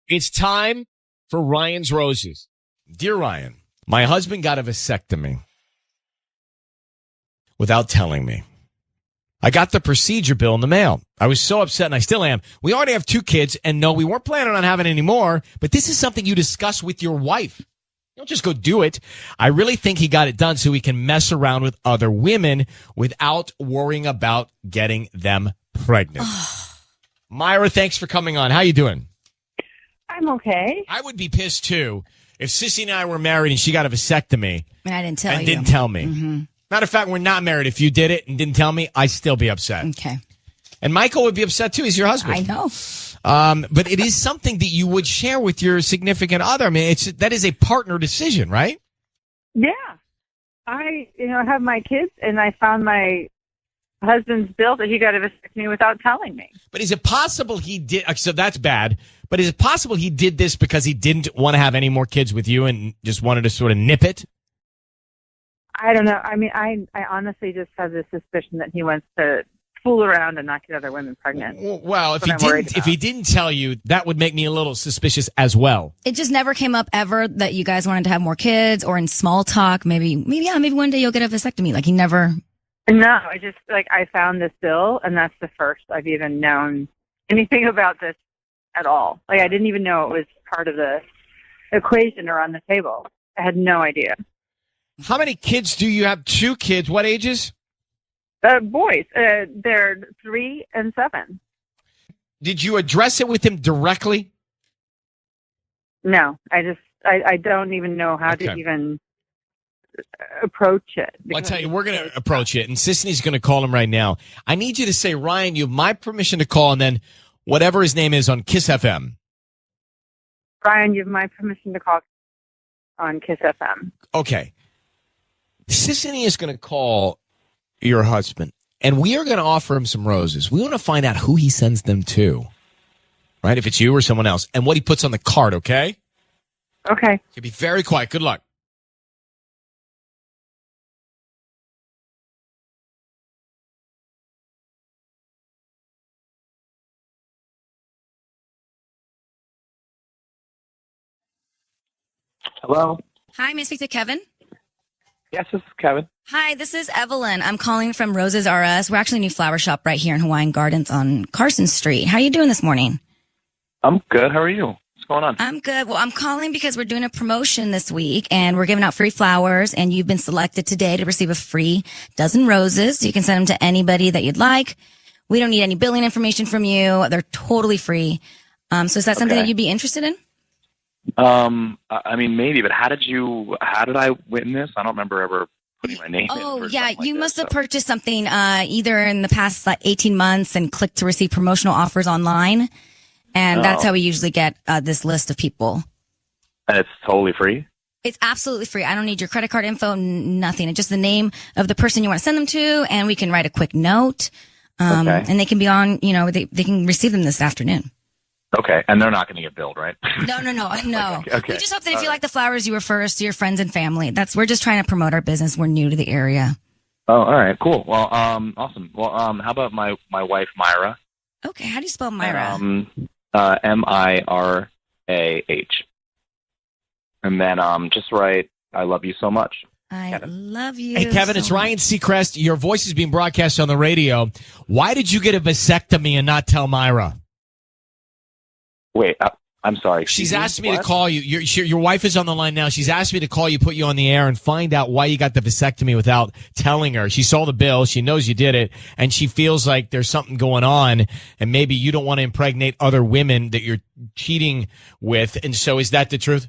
It's time for Ryan's Roses. Dear Ryan, my husband got a vasectomy without telling me. I got the procedure bill in the mail. I was so upset, and I still am. We already have 2 kids, and no, we weren't planning on having any more, but this is something you discuss with your wife. Don't just go do it. I really think he got it done so he can mess around with other women without worrying about getting them pregnant. Myra, thanks for coming on. How you doing? I'm okay. I would be pissed, too, if Sissy and I were married and she got a vasectomy. And I didn't tell you. And didn't tell me. Mm-hmm. Matter of fact, we're not married. If you did it and didn't tell me, I'd still be upset. Okay. And Michael would be upset, too. He's your husband. I know. But it is something that you would share with your significant other. I mean, that is a partner decision, right? Yeah. I have my kids, and I found my husband's bill that he got a vasectomy without telling me. But is it possible he did? So that's bad. But is it possible he did this because he didn't want to have any more kids with you and just wanted to sort of nip it? I don't know. I mean, I honestly just have this suspicion that he wants to fool around and not get other women pregnant. Well, if he didn't tell you, that would make me a little suspicious as well. It just never came up ever that you guys wanted to have more kids, or in small talk, maybe one day you'll get a vasectomy. Like he never. No, I found this bill, and that's the first I've even known anything about this at all. Like, I didn't even know it was part of the equation or on the table. I had no idea. How many kids do you have? 2 kids. What ages? Boys. They're 3 and 7. Did you address it with him directly? No, I don't even know how to even approach it. Well, I'll tell you, we're going to approach it, and Sisney's going to call him right now. I need you to say, Ryan, you have my permission to call, and then whatever his name is on KIIS-FM. Ryan, you have my permission to call on KIIS-FM. Okay. Sisney is going to call your husband, and we are going to offer him some roses. We want to find out who he sends them to, right? If it's you or someone else, and what he puts on the card, okay? Okay. So be very quiet. Good luck. Hello? Hi, may I speak to Kevin? Yes, this is Kevin. Hi, this is Evelyn. I'm calling from Roses R Us. We're actually a new flower shop right here in Hawaiian Gardens on Carson Street. How are you doing this morning? I'm good. How are you? What's going on? I'm good. Well, I'm calling because we're doing a promotion this week, and we're giving out free flowers, and you've been selected today to receive a free dozen roses. You can send them to anybody that you'd like. We don't need any billing information from you. They're totally free. So is that something that you'd be interested in? I mean, maybe, but how did I win this? I don't remember ever putting my name in. Oh, yeah. You must have purchased something, either in the past 18 months and clicked to receive promotional offers online. And that's how we usually get, this list of people. And it's totally free? It's absolutely free. I don't need your credit card info, nothing. It's just the name of the person you want to send them to, and we can write a quick note. And they can be on, they can receive them this afternoon. Okay, and they're not going to get billed, right? No. Okay. We just hope that if you like the flowers, you refer us to your friends and family. We're just trying to promote our business. We're new to the area. Oh, all right, cool. Well, awesome. Well, how about my wife, Myra? Okay, how do you spell Myra? Mirah. And then just write, I love you so much. I love you. Hey, Kevin, it's Ryan Seacrest. Your voice is being broadcast on the radio. Why did you get a vasectomy and not tell Myra? Wait, I'm sorry. She's asked me to call you. Your wife is on the line now. She's asked me to call you, put you on the air, and find out why you got the vasectomy without telling her. She saw the bill. She knows you did it, and she feels like there's something going on, and maybe you don't want to impregnate other women that you're cheating with. And so, is that the truth?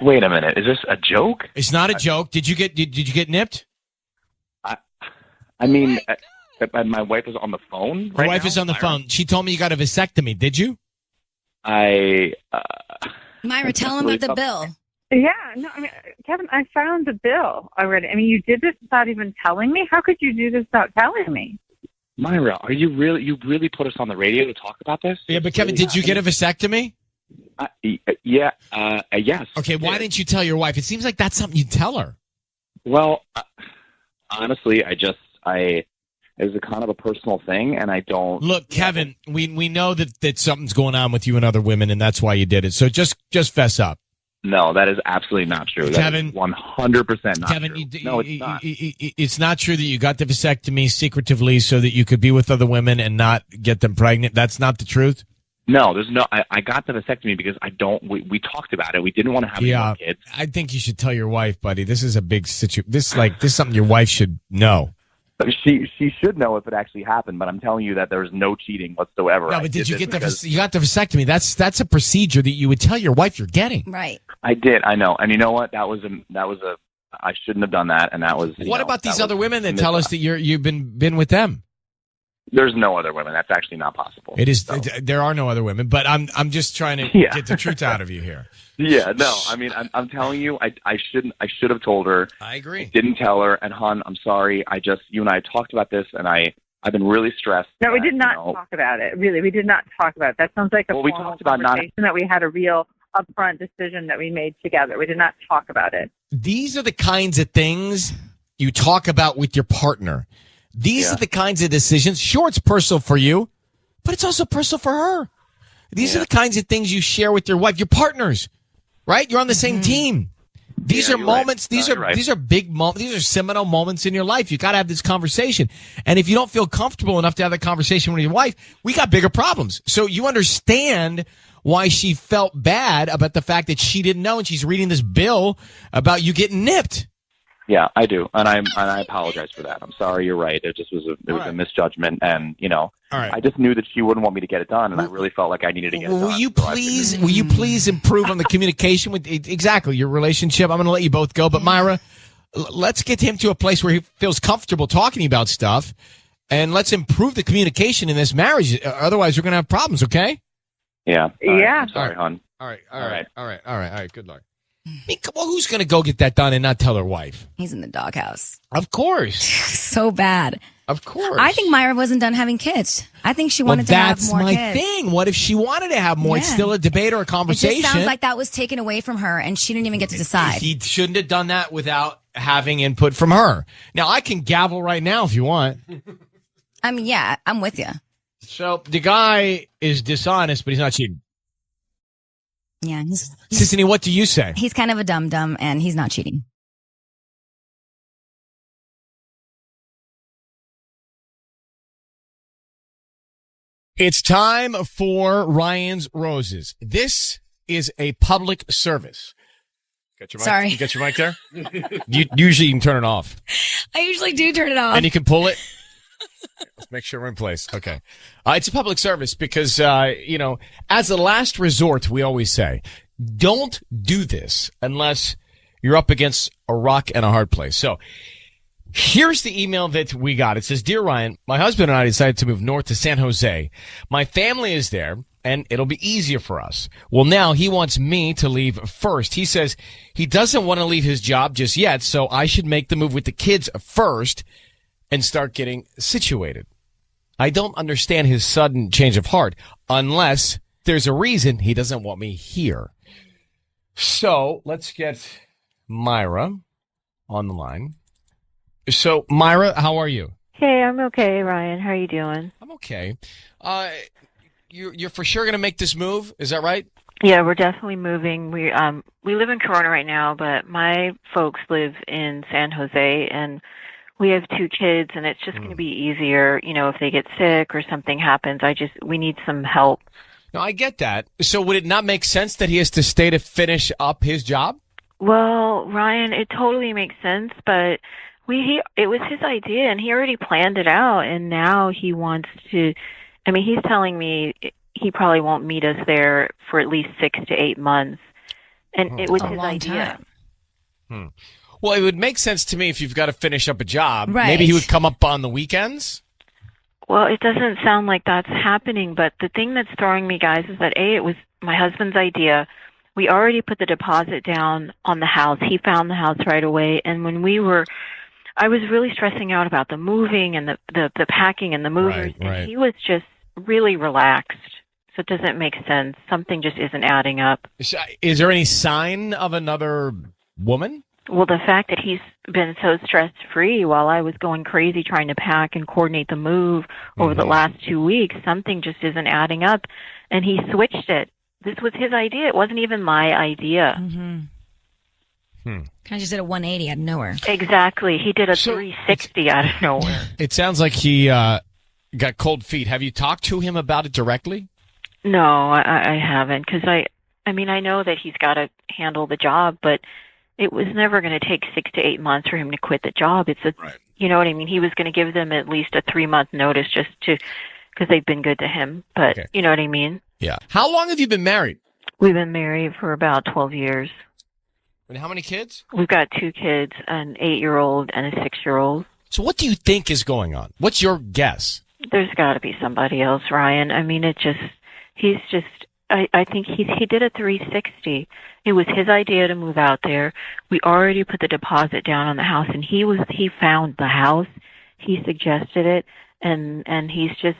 Wait a minute. Is this a joke? It's not a joke. Did you get nipped? I mean, my wife is on the phone right now. Your wife is on the phone. She told me you got a vasectomy. Did you? Myra, tell him about the bill. Yeah, no, I mean, Kevin, I found the bill already. I mean, you did this without even telling me? How could you do this without telling me? Myra, are you really put us on the radio to talk about this? Yeah, but Kevin, did you get a vasectomy? Yes. Okay, why didn't you tell your wife? It seems like that's something you'd tell her. Well, honestly, is a kind of a personal thing, and I don't. Look, Kevin, we know that something's going on with you and other women, and that's why you did it. So just fess up. No, that is absolutely not true. Kevin, that is 100% not Kevin, true. No, it's not. It's not true that you got the vasectomy secretively so that you could be with other women and not get them pregnant. That's not the truth. No, there's no. I got the vasectomy because I don't. We talked about it. We didn't want to have any more kids. I think you should tell your wife, buddy. This is a big situation. This is something your wife should know. She should know if it actually happened, but I'm telling you that there's no cheating whatsoever. No, but did you get you got the vasectomy? That's a procedure that you would tell your wife you're getting. Right. I did. I know. And you know what? That was a. I shouldn't have done that. And that was. What about these other women that tell us that you've been with them? There's no other women. That's actually not possible. It is. So. There are no other women, but I'm just trying to get the truth out of you here. Yeah, no. I mean, I'm telling you, I should have told her. I agree. I didn't tell her, and hon, I'm sorry. You and I talked about this, and I've been really stressed. No, we did not talk about it. Really, we did not talk about it. That sounds like a we formal talked about conversation that we had a real upfront decision that we made together. We did not talk about it. These are the kinds of things you talk about with your partner. These are the kinds of decisions. Sure, it's personal for you, but it's also personal for her. These are the kinds of things you share with your wife, your partners, right? You're on the same team. These are moments. Right. These are big moments. These are seminal moments in your life. You got to have this conversation. And if you don't feel comfortable enough to have that conversation with your wife, we got bigger problems. So you understand why she felt bad about the fact that she didn't know, and she's reading this bill about you getting nipped. Yeah, I do, and I apologize for that. I'm sorry. You're right. It just was a misjudgment, and I just knew that she wouldn't want me to get it done, and I really felt like I needed to get it done. Will you please improve on the communication with exactly your relationship? I'm going to let you both go, but Myra, let's get him to a place where he feels comfortable talking about stuff, and let's improve the communication in this marriage. Otherwise, we're going to have problems. Okay? Yeah. Yeah. I'm sorry, hon. All right. Good luck. I mean, well, who's going to go get that done and not tell her wife? He's in the doghouse. Of course. So bad. Of course. I think Myra wasn't done having kids. I think she wanted to have more kids. That's my thing. What if she wanted to have more? Yeah. It's still a debate or a conversation. It just sounds like that was taken away from her and she didn't even get to decide. He shouldn't have done that without having input from her. Now, I can gavel right now if you want. I mean, yeah, I'm with you. So the guy is dishonest, but he's not cheating. Yeah. Sissany, what do you say? He's kind of a dum-dum and he's not cheating. It's time for Ryan's Roses. This is a public service. Got your mic? Sorry. You got your mic there? Usually you can turn it off. I usually do turn it off. And you can pull it? Let's make sure we're in place. Okay. It's a public service because, as a last resort, we always say, don't do this unless you're up against a rock and a hard place. So here's the email that we got. It says, Dear Ryan, my husband and I decided to move north to San Jose. My family is there and it'll be easier for us. Well, now he wants me to leave first. He says he doesn't want to leave his job just yet, so I should make the move with the kids first and start getting situated. I don't understand his sudden change of heart unless there's a reason he doesn't want me here. So let's get Myra on the line. So Myra, how are you? Hey, I'm okay, Ryan. How are you doing? I'm okay. You're for sure going to make this move. Is that right? Yeah, we're definitely moving. We live in Corona right now, but my folks live in San Jose, and we have 2 kids, and it's just going to be easier, if they get sick or something happens. We need some help. No, I get that. So would it not make sense that he has to stay to finish up his job? Well, Ryan, it totally makes sense, but it was his idea, and he already planned it out, and now he wants to. I mean, he's telling me he probably won't meet us there for at least 6 to 8 months, and it was his idea. Well, it would make sense to me if you've got to finish up a job. Right. Maybe he would come up on the weekends. Well, it doesn't sound like that's happening, but the thing that's throwing me, guys, is that it was my husband's idea. We already put the deposit down on the house. He found the house right away, and when I was really stressing out about the moving and the packing and the movers, and he was just really relaxed. So it doesn't make sense. Something just isn't adding up. Is there any sign of another woman? Well, the fact that he's been so stress-free while I was going crazy trying to pack and coordinate the move over the last 2 weeks, something just isn't adding up. And he switched it. This was his idea. It wasn't even my idea. Kind of just did a 180 out of nowhere. Exactly. He did a 360 out of nowhere. It sounds like he got cold feet. Have you talked to him about it directly? No, I haven't. Because I mean, I know that he's got to handle the job, but it was never going to take 6 to 8 months for him to quit the job. Right. You know what I mean? He was going to give them at least a 3-month notice just because they've been good to him. But You know what I mean? Yeah. How long have you been married? We've been married for about 12 years. And how many kids? We've got 2 kids, an 8-year-old and a 6-year-old. So what do you think is going on? What's your guess? There's got to be somebody else, Ryan. I mean, I think he did a 360. It was his idea to move out there. We already put the deposit down on the house, and he found the house. He suggested it, and he's just.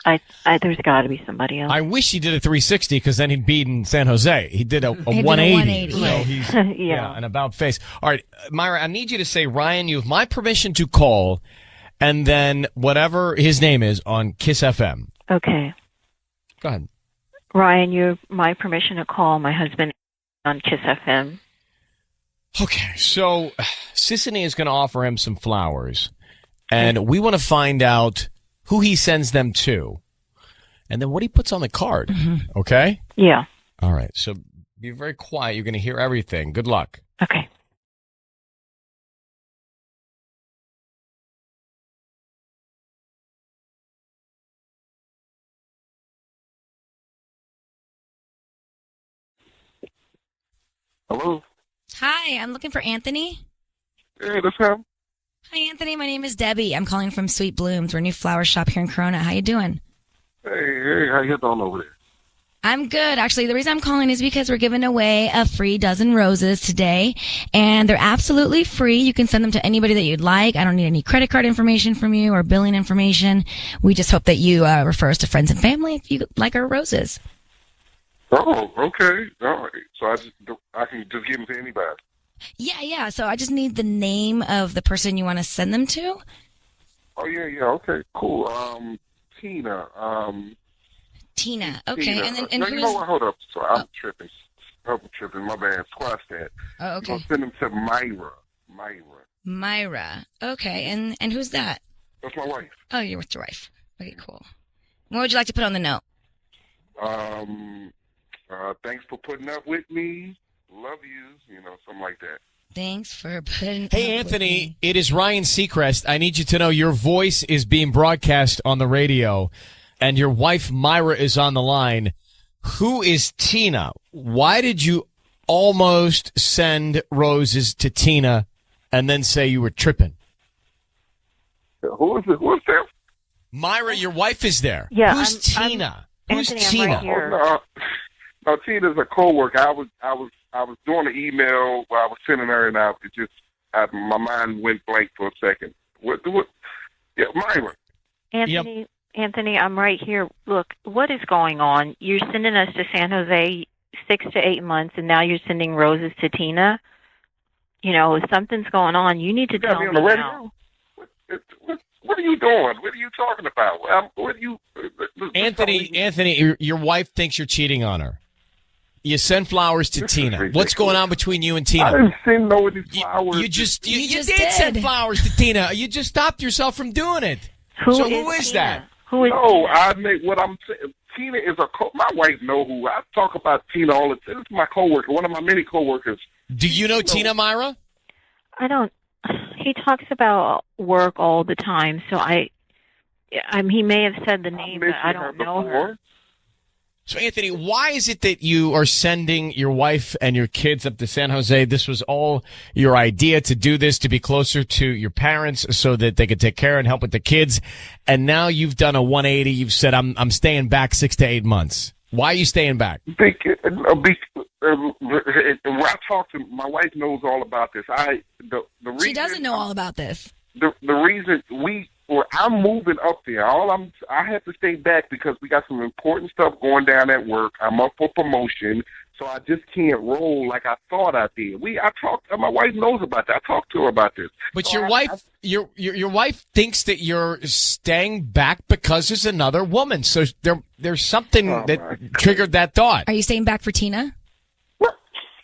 There's got to be somebody else. I wish he did a 360 because then he'd be in San Jose. He did a 180. So he's an about face. All right, Myra, I need you to say, Ryan, you have my permission to call, and then whatever his name is on KIIS-FM. Okay. Go ahead. Ryan, you have my permission to call my husband on KIIS-FM. Okay, so Sissany is going to offer him some flowers, and we want to find out who he sends them to, and then what he puts on the card. Okay? Yeah. All right, so be very quiet. You're going to hear everything. Good luck. Okay. Hello? Hi, I'm looking for Anthony. Hey, that's him. Hi, Anthony. My name is Debbie. I'm calling from Sweet Blooms. We're a new flower shop here in Corona. How you doing? Hey, how you doing over there? I'm good. Actually, the reason I'm calling is because we're giving away a free dozen roses today, and they're absolutely free. You can send them to anybody that you'd like. I don't need any credit card information from you or billing information. We just hope that you refer us to friends and family if you like our roses. Oh, okay. All right. So I can just give them to anybody. Yeah. So I just need the name of the person you want to send them to. Oh, yeah. Okay, cool. Tina. Tina. Okay. Tina. And then no, who's... you know what? Hold up. So I'm tripping. My bad. Squash that. Oh, okay. I'll send them to Myra. Myra. Okay. And who's that? That's my wife. Oh, you're with your wife. Okay, cool. What would you like to put on the note? Thanks for putting up with me. Love you. Something like that. Thanks for putting up Hey, Anthony, it is Ryan Seacrest. I need you to know your voice is being broadcast on the radio, and your wife, Myra, is on the line. Who is Tina? Why did you almost send roses to Tina and then say you were tripping? Who is it? Who's that? Myra, your wife is there. Yeah, Who's Tina? Who's Anthony, Tina? I'm right here. No, Tina's a coworker. I was doing an email while I was sending her, and my mind went blank for a second. What? Yeah, Myra. Anthony, I'm right here. Look, what is going on? You're sending us to San Jose 6 to 8 months, and now you're sending roses to Tina. If something's going on, you need to tell me now. What are you doing? What are you talking about? What are you? Anthony, your wife thinks you're cheating on her. You send flowers to Tina. What's going on between you and Tina? I didn't send no of these flowers. You did send flowers to Tina. You just stopped yourself from doing it. Who is that? Who is No, I make what I'm saying. Tina is my wife know who. I talk about Tina all the time. This is my coworker, one of my many coworkers. Do you know Tina, Myra? I don't. He talks about work all the time, so he may have said the name, but I don't know her. So, Anthony, why is it that you are sending your wife and your kids up to San Jose? This was all your idea to do this, to be closer to your parents so that they could take care and help with the kids. And now you've done a 180. You've said, I'm staying back 6 to 8 months. Why are you staying back? When I talk to my wife, knows all about this. The reason she doesn't know all about this. The reason I'm moving up there. I have to stay back because we got some important stuff going down at work. I'm up for promotion, So I just can't roll like I thought I did. My wife knows about that. I talked to her about this. But so your wife thinks that you're staying back because there's another woman. So there's something that triggered that thought. Are you staying back for Tina?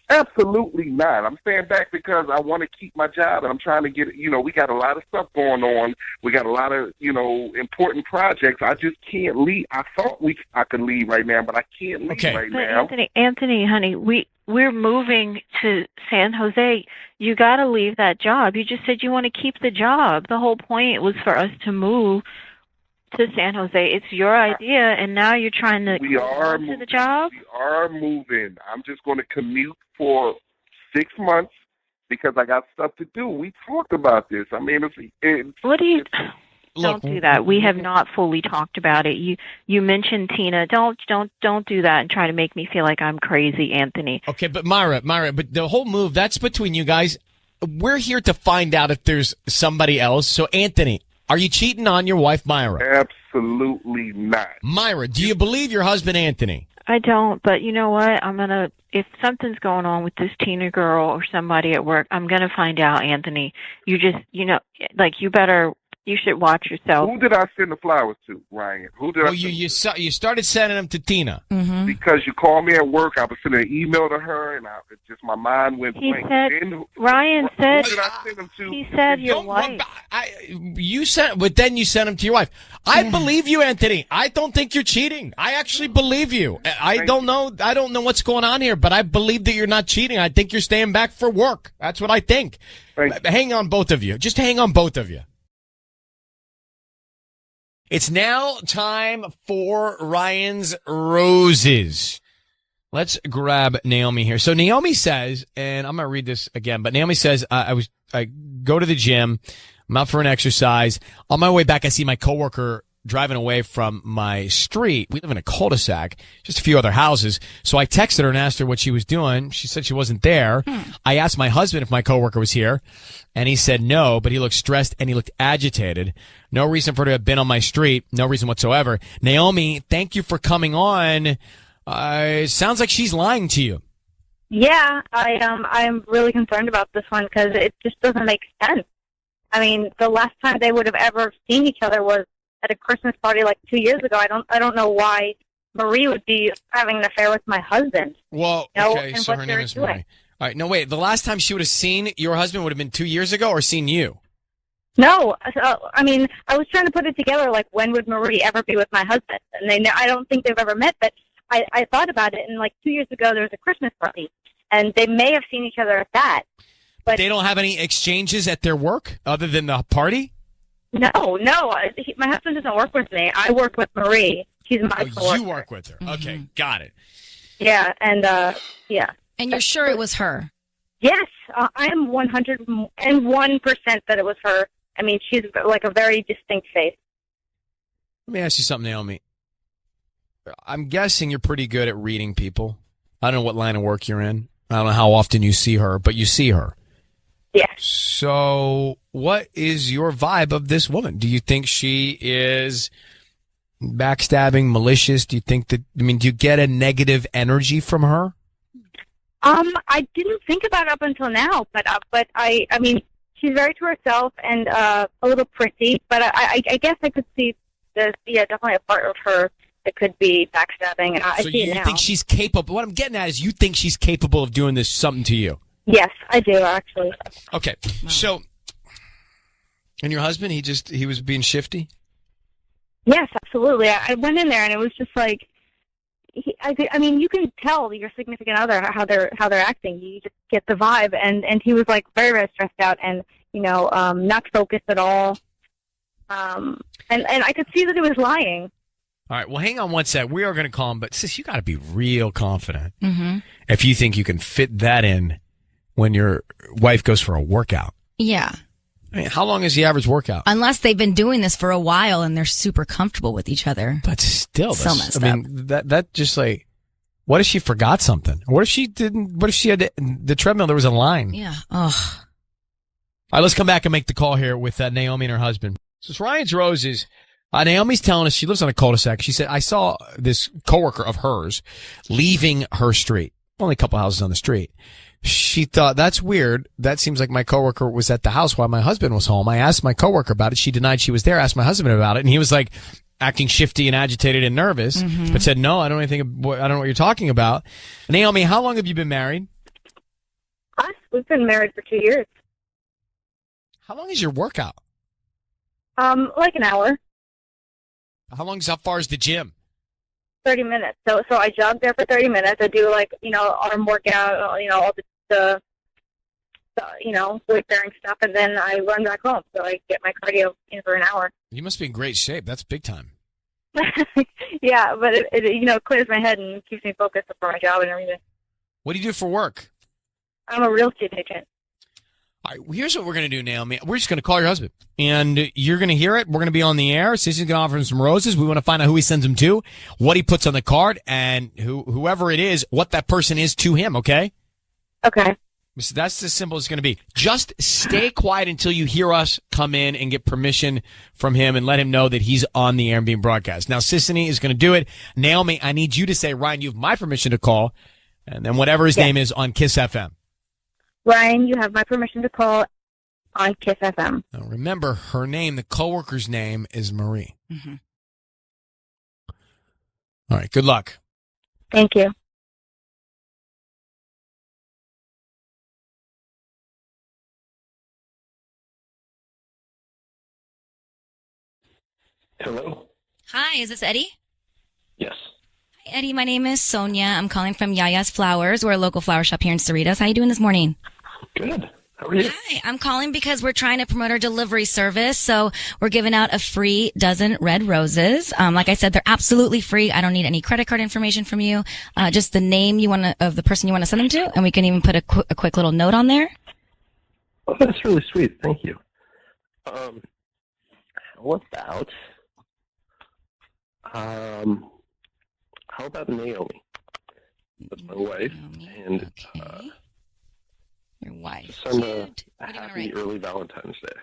Absolutely not. I'm staying back because I want to keep my job, and I'm trying to get, we got a lot of stuff going on. We got a lot of, important projects. I just can't leave. I thought I could leave right now, but I can't leave right now. Anthony, honey, we're moving to San Jose. You got to leave that job. You just said you want to keep the job. The whole point was for us to move to San Jose. It's your idea, and now you're trying to to the job? We are moving. I'm just going to commute for 6 months because I got stuff to do. We talked about this. I mean, what do you... Don't do that. We have not fully talked about it. You mentioned Tina. Don't do that and try to make me feel like I'm crazy, Anthony. Okay, but Myra, but the whole move, that's between you guys. We're here to find out if there's somebody else. So, Anthony, are you cheating on your wife, Myra? Absolutely not. Myra, do you believe your husband, Anthony? I don't, but you know what? If something's going on with this Tina girl or somebody at work, I'm going to find out, Anthony. You just, you should watch yourself. Who did I send the flowers to, Ryan? You started sending them to Tina. Mm-hmm. Because you called me at work. I was sending an email to her, and my mind went blank. Ryan said, who did I send them to? He said your wife. But then you sent them to your wife. I believe you, Anthony. I don't think you're cheating. I actually believe you. I don't know what's going on here, but I believe that you're not cheating. I think you're staying back for work. That's what I think. Hang on, both of you. Just hang on, both of you. It's now time for Ryan's Roses. Let's grab Naomi here. So Naomi says, and I'm going to read this again, but Naomi says, I go to the gym. I'm out for an exercise. On my way back, I see my coworker driving away from my street. We live in a cul-de-sac, just a few other houses. So I texted her and asked her what she was doing. She said she wasn't there. I asked my husband if my coworker was here, and he said no, but he looked stressed and he looked agitated. No reason for her to have been on my street. No reason whatsoever. Naomi, thank you for coming on. It sounds like she's lying to you. Yeah, I'm really concerned about this one because it just doesn't make sense. I mean, the last time they would have ever seen each other was at a Christmas party like 2 years ago. I don't know why Marie would be having an affair with my husband. Well, okay, so her name is Marie. All right, no, wait. The last time she would have seen your husband would have been 2 years ago or seen you? No, I mean, I was trying to put it together, like, when would Marie ever be with my husband? And I don't think they've ever met, but I thought about it, and like 2 years ago there was a Christmas party, and they may have seen each other at that. But they don't have any exchanges at their work other than the party? No. My husband doesn't work with me. I work with Marie. She's my coworker. You work with her. Okay, got it. Yeah, and yeah. And you're sure it was her? Yes, I am 101% that it was her. I mean, she's like a very distinct face. Let me ask you something, Naomi. I'm guessing you're pretty good at reading people. I don't know what line of work you're in. I don't know how often you see her, but you see her. Yes. So what is your vibe of this woman? Do you think she is backstabbing, malicious? Do you think do you get a negative energy from her? I didn't think about it up until now, but I mean, she's very to herself and a little pretty, but I guess I could see definitely a part of her that could be backstabbing. I see it now. So you think she's capable? What I'm getting at is you think she's capable of doing something to you? Yes, I do, actually. Okay, so, and your husband, he was being shifty? Yes, absolutely. I went in there and it was just like, I mean, you can tell your significant other how they're acting. You just get the vibe, and he was like very, very stressed out and not focused at all. And I could see that he was lying. All right, well, hang on one sec. We are going to call him, but sis, you got to be real confident if you think you can fit that in when your wife goes for a workout. Yeah. I mean, how long is the average workout? Unless they've been doing this for a while and they're super comfortable with each other. But still, messed up. That just like, what if she forgot something? What if she didn't? What if she had the treadmill? There was a line. Yeah. Oh. All right, let's come back and make the call here with Naomi and her husband. So it's Ryan's Roses. Naomi's telling us she lives on a cul-de-sac. She said, I saw this coworker of hers leaving her street. only a couple houses on the street. She thought, that's weird. That seems like my coworker was at the house while my husband was home. I asked my coworker about it. She denied she was there. Asked my husband about it, and he was like acting shifty and agitated and nervous, but said, "No, I don't know what you're talking about." Naomi, how long have you been married? Us? We've been married for 2 years. How long is your workout? Like an hour. How far is the gym? 30 minutes. So I jog there for 30 minutes. I do arm workout, all the weight bearing stuff, and then I run back home. So I get my cardio in for an hour. You must be in great shape. That's big time. Yeah, but it clears my head and keeps me focused for my job and everything. What do you do for work? I'm a real estate agent. All right, here's what we're going to do, Naomi. We're just going to call your husband, and you're going to hear it. We're going to be on the air. Sissy's going to offer him some roses. We want to find out who he sends them to, what he puts on the card, and whoever it is, what that person is to him, okay? Okay. So that's as simple as it's going to be. Just stay quiet until you hear us come in and get permission from him and let him know that he's on the air and being broadcast. Now, Sissany is going to do it. Naomi, I need you to say, Ryan, you have my permission to call, and then whatever his name is on KIIS-FM. Ryan, you have my permission to call on KIIS-FM. Now, remember, her name, the coworker's name, is Marie. Mm-hmm. All right, good luck. Thank you. Hello? Hi, is this Eddie? Yes. Hi, Eddie. My name is Sonia. I'm calling from Yaya's Flowers. We're a local flower shop here in Cerritos. How you doing this morning? Good. How are you? Hi, I'm calling because we're trying to promote our delivery service. So we're giving out a free dozen red roses. Like I said, they're absolutely free. I don't need any credit card information from you. Just the name of the person you want to send them to. And we can even put a quick little note on there. Oh, that's really sweet. Thank you. How about Naomi? That's my wife. Naomi. And Okay. Your wife. send Cute. a What do you wanna happy write? early Valentine's Day.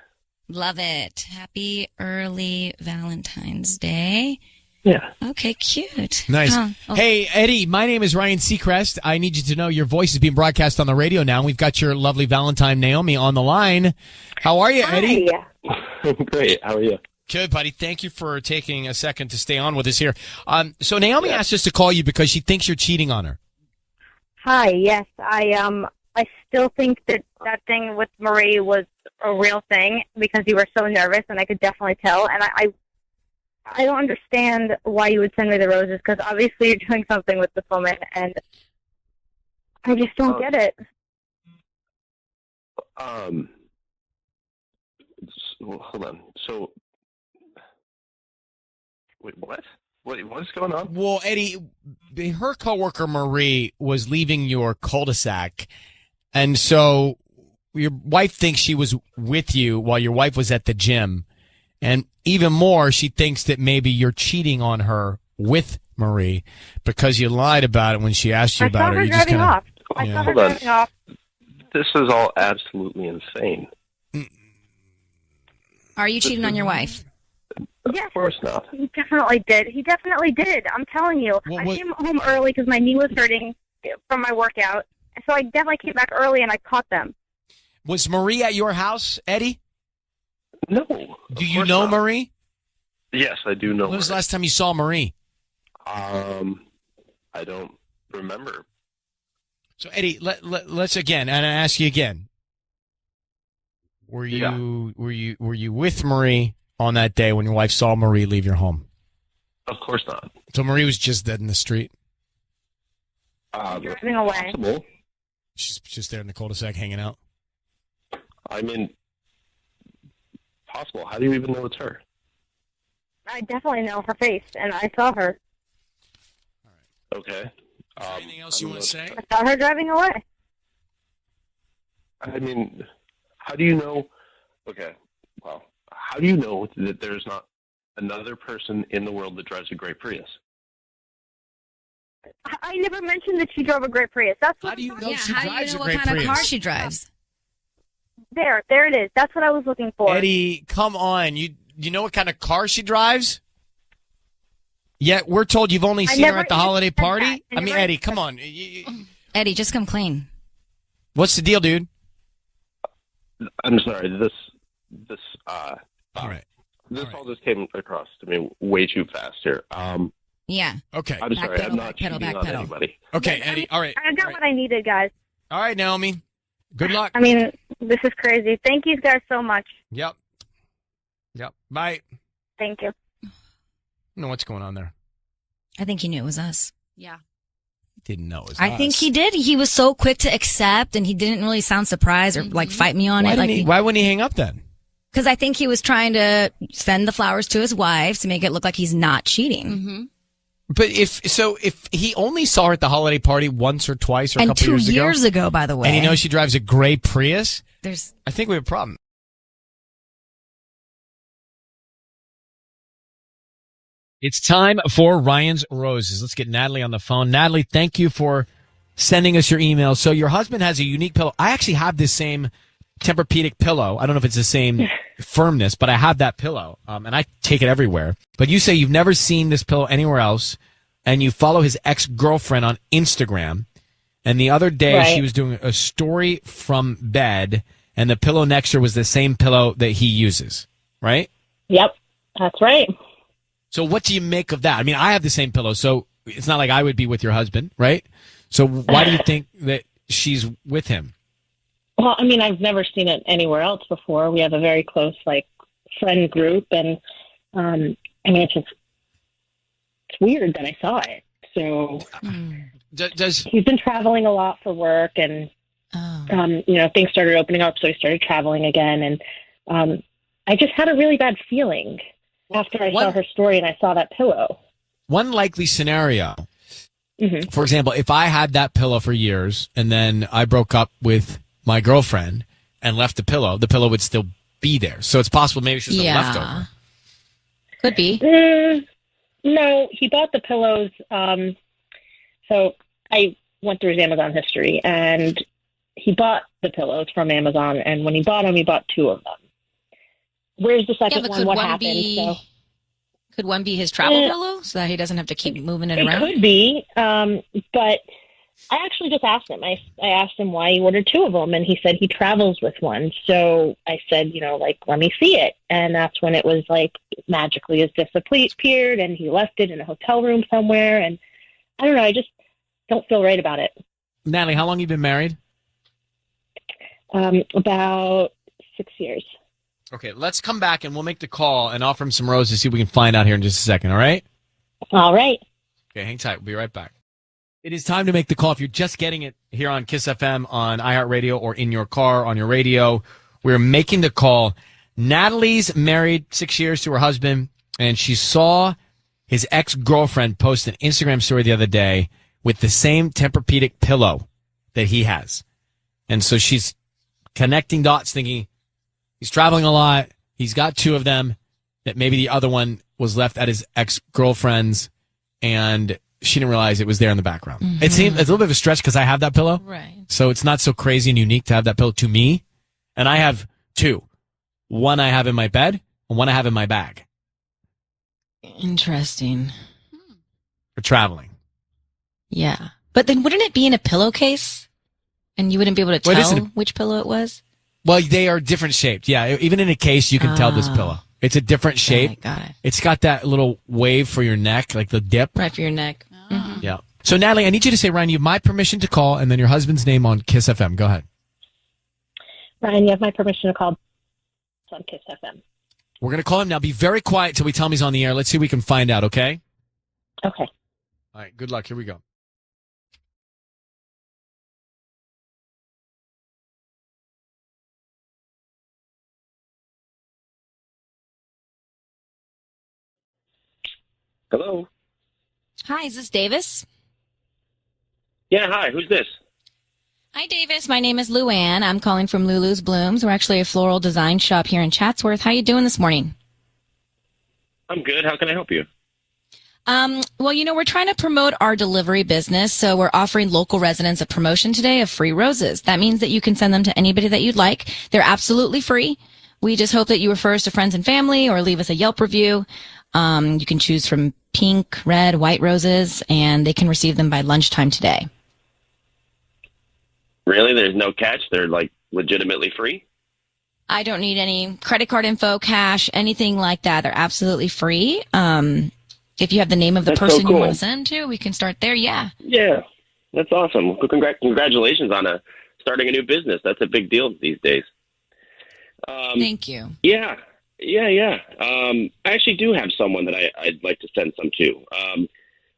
Love it. Happy early Valentine's Day. Yeah. Okay, cute. Nice. Oh. Hey, Eddie, my name is Ryan Seacrest. I need you to know your voice is being broadcast on the radio now. We've got your lovely Valentine, Naomi, on the line. How are you, Eddie? Hi. Great. How are you? Good, buddy. Thank you for taking a second to stay on with us here. So Naomi asked us to call you because she thinks you're cheating on her. Hi. Yes, I still think that thing with Marie was a real thing because you were so nervous, and I could definitely tell. And I don't understand why you would send me the roses because obviously you're doing something with this woman, and I just don't get it. Hold on. So, wait, what? What's going on? Well, Eddie, her coworker Marie was leaving your cul-de-sac, and so your wife thinks she was with you while your wife was at the gym, and even more, she thinks that maybe you're cheating on her with Marie because you lied about it when she asked you about her. I saw her driving off. I saw her driving off. This is all absolutely insane. Are you cheating on your wife? Yes, of course not. He definitely did. He definitely did. I'm telling you. I came home early because my knee was hurting from my workout. So I definitely came back early and I caught them. Was Marie at your house, Eddie? No. Do you know Marie? Yes, I do know. When was the last time you saw Marie? I don't remember. So Eddie, let's again, and I ask you again. Were you with Marie on that day when your wife saw Marie leave your home? Of course not. So Marie was just dead in the street? Driving away. Possible. She's just there in the cul-de-sac hanging out? I mean, possible. How do you even know it's her? I definitely know her face, and I saw her. Okay. Anything else you want to say? I saw her driving away. I mean, how do you know? Okay, well, how do you know that there's not another person in the world that drives a gray Prius? I never mentioned that she drove a gray Prius. That's what How do you know Yeah, she how do drives you know a what great kind Prius? of car she drives? There it is. That's what I was looking for. Eddie, come on. You know what kind of car she drives? Yet we're told you've only seen her at the holiday party? I mean, Eddie, come on. Eddie, just come clean. What's the deal, dude? I'm sorry. This All right. This all just came across to me way too fast here. Yeah. Okay. I'm sorry. Backpedal, I'm not backpedal, cheating on backpedal. anybody. Okay, Eddie. All right. I got what I needed, guys. All right, Naomi. Good luck. I mean, this is crazy. Thank you guys so much. Yep. Bye. Thank you. I don't know what's going on there. I think he knew it was us. Yeah. Didn't know it was I us. think he did. He was so quick to accept, and he didn't really sound surprised or like fight me on it. Why wouldn't he hang up then? Because I think he was trying to send the flowers to his wife to make it look like he's not cheating. Mm-hmm. But if he only saw her at the holiday party once or twice or a And couple 2 years ago. years ago, by the way. And he knows she drives a gray Prius, There's I think we have a problem. It's time for Ryan's Roses. Let's get Natalie on the phone. Natalie, thank you for sending us your email. So your husband has a unique pillow. I actually have this same Tempur-Pedic pillow. I don't know if it's the same firmness, but I have that pillow, and I take it everywhere. But you say you've never seen this pillow anywhere else, and you follow his ex-girlfriend on Instagram. And the other day she was doing a story from bed, and the pillow next to her was the same pillow that he uses, right? Yep, that's right. So what do you make of that? I mean, I have the same pillow, so it's not like I would be with your husband, right? So why do you think that she's with him? Well, I mean, I've never seen it anywhere else before. We have a very close, friend group, and I mean, it's weird that I saw it. So he's been traveling a lot for work, and things started opening up, so he started traveling again, and I just had a really bad feeling after I saw her story and I saw that pillow. One likely scenario, for example, if I had that pillow for years and then I broke up with my girlfriend and left the pillow would still be there. So it's possible maybe it's just a leftover. Could be. No, he bought the pillows. So I went through his Amazon history, and he bought the pillows from Amazon. And when he bought them, he bought 2 of them. Where's the second one? What happened? Could one be his travel pillow so that he doesn't have to keep moving it around? It could be, but I actually just asked him. I asked him why he ordered 2 of them, and he said he travels with one. So I said, let me see it. And that's when it was magically has disappeared, and he left it in a hotel room somewhere. And I don't know. I just don't feel right about it. Natalie, how long have you been married? About 6 years. Okay, let's come back and we'll make the call and offer him some roses, see if we can find out here in just a second, all right? All right. Okay, hang tight. We'll be right back. It is time to make the call. If you're just getting it here on KIIS-FM, on iHeartRadio, or in your car, on your radio, we're making the call. Natalie's married 6 years to her husband, and she saw his ex-girlfriend post an Instagram story the other day with the same Tempur-Pedic pillow that he has. And so she's connecting dots, thinking, he's traveling a lot. He's got 2 of them. That maybe the other one was left at his ex-girlfriend's, and she didn't realize it was there in the background. It seemed it's a little bit of a stretch because I have that pillow. Right. So it's not so crazy and unique to have that pillow to me. And I have 2. One I have in my bed and one I have in my bag. Interesting. For traveling. Yeah. But then wouldn't it be in a pillowcase? And you wouldn't be able to tell which pillow it was? Well, they are different shaped. Yeah, even in a case, you can tell this pillow. It's a different shape. Got it. It's got that little wave for your neck, like the dip. Right for your neck. Yeah. So, Natalie, I need you to say, Ryan, you have my permission to call, and then your husband's name on KIIS-FM. Go ahead. Ryan, you have my permission to call on KIIS-FM. We're going to call him now. Be very quiet till we tell him he's on the air. Let's see if we can find out, okay? Okay. All right. Good luck. Here we go. Hello? Hi, is this Davis? Yeah, hi. Who's this? Hi, Davis. My name is Luann. I'm calling from Lulu's Blooms. We're actually a floral design shop here in Chatsworth. How you doing this morning? I'm good. How can I help you? Well, we're trying to promote our delivery business, so we're offering local residents a promotion today of free roses. That means that you can send them to anybody that you'd like. They're absolutely free. We just hope that you refer us to friends and family or leave us a Yelp review. You can choose from pink, red, white roses, and they can receive them by lunchtime today. Really? There's no catch? They're like legitimately free? I don't need any credit card info, cash, anything like that. They're absolutely free. If you have the name of the person you want to send to, we can start there. Yeah. Yeah. That's awesome. Well, congratulations on starting a new business. That's a big deal these days. Thank you. Yeah. I actually do have someone that I'd like to send some to.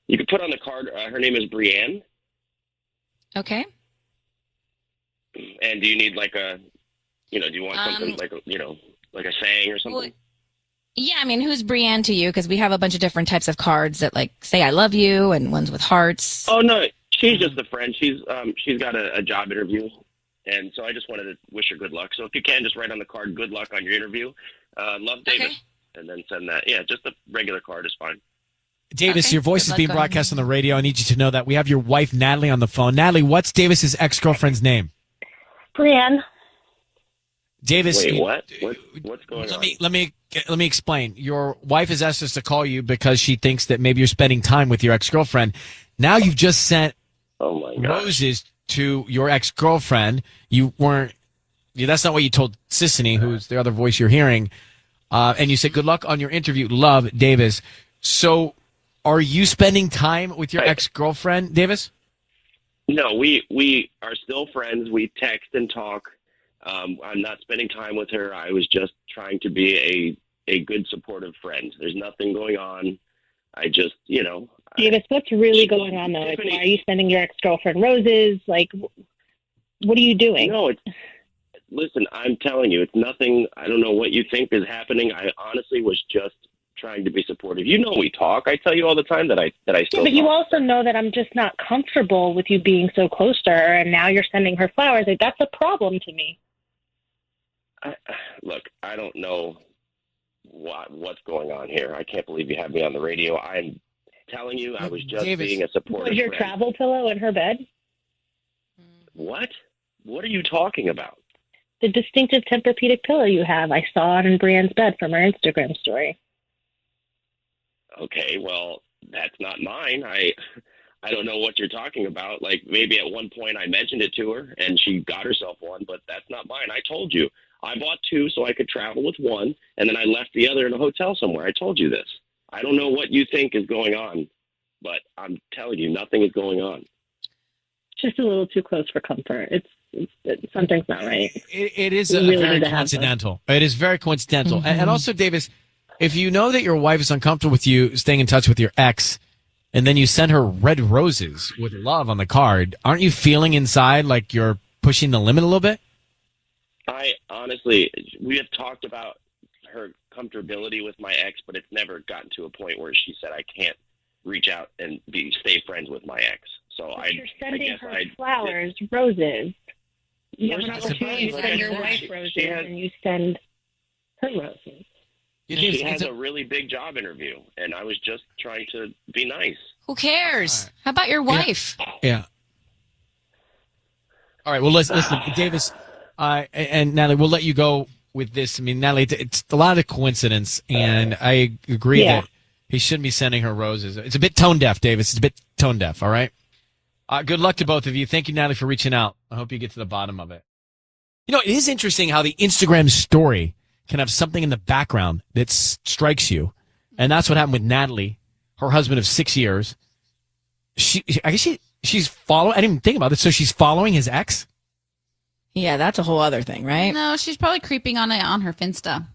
You could put on the card, her name is Brienne. Okay. And do you need like do you want something like like a saying or something? Well, yeah, I mean, who's Brienne to you? Because we have a bunch of different types of cards that like say "I love you" and ones with hearts. Oh no, she's just a friend. She's got a job interview, and so I just wanted to wish her good luck. So if you can, just write on the card "Good luck" on your interview. Love, David, and then send that. Yeah, just a regular card is fine. Davis, your voice is being broadcast on the radio. I need you to know that we have your wife Natalie on the phone. Natalie, what's Davis's ex-girlfriend's name? Brienne. Davis, wait, what? What's going on? Let me explain. Your wife has asked us to call you because she thinks that maybe you're spending time with your ex-girlfriend. Now you've just sent roses to your ex-girlfriend. You weren't. That's not what you told Sissany, who's the other voice you're hearing. And you said good luck on your interview. Love, Davis. So, are you spending time with your ex-girlfriend, Davis? No, we are still friends. We text and talk. I'm not spending time with her. I was just trying to be a good, supportive friend. There's nothing going on. I just, Davis, what's really going on, though? Like, why are you sending your ex-girlfriend roses? Like, what are you doing? No, listen, I'm telling you, it's nothing. I don't know what you think is happening. I honestly was just trying to be supportive. We talk. I tell you all the time that I still but talk. you also know that I'm just not comfortable with you being so close to her, and now you're sending her flowers. Like, that's a problem to me. Look, I don't know what's going on here. I can't believe you have me on the radio. I'm telling you, I was just being a supportive Was your friend. travel pillow in her bed? What? What are you talking about? The distinctive Tempur-Pedic pillow you have. I saw it in Brienne's bed from her Instagram story. Okay, well, that's not mine. I don't know what you're talking about. Like, maybe at one point I mentioned it to her and she got herself one, but that's not mine. I told you. I bought two so I could travel with one, and then I left the other in a hotel somewhere. I told you this. I don't know what you think is going on, but I'm telling you, nothing is going on. Just a little too close for comfort. Something's not right. It is very coincidental. It is very coincidental. Mm-hmm. And also, Davis, if you know that your wife is uncomfortable with you staying in touch with your ex, and then you send her red roses with love on the card, aren't you feeling inside like you're pushing the limit a little bit? We have talked about her comfortability with my ex, but it's never gotten to a point where she said I can't reach out and stay friends with my ex. So you're sending her flowers, roses. You have an opportunity to send your wife roses, and you send her roses. She has a really big job interview, and I was just trying to be nice. Who cares? How about your wife? Yeah. All right. Well, listen, Davis, and Natalie, we'll let you go with this. I mean, Natalie, it's a lot of coincidence, and I agree that he shouldn't be sending her roses. It's a bit tone deaf, Davis. It's a bit tone deaf. All right. Good luck to both of you. Thank you, Natalie, for reaching out. I hope you get to the bottom of it. It is interesting how the Instagram story can have something in the background that strikes you. And that's what happened with Natalie, her husband of 6 years. I guess she's following. I didn't even think about this. So she's following his ex? Yeah, that's a whole other thing, right? No, she's probably creeping on it on her Finsta.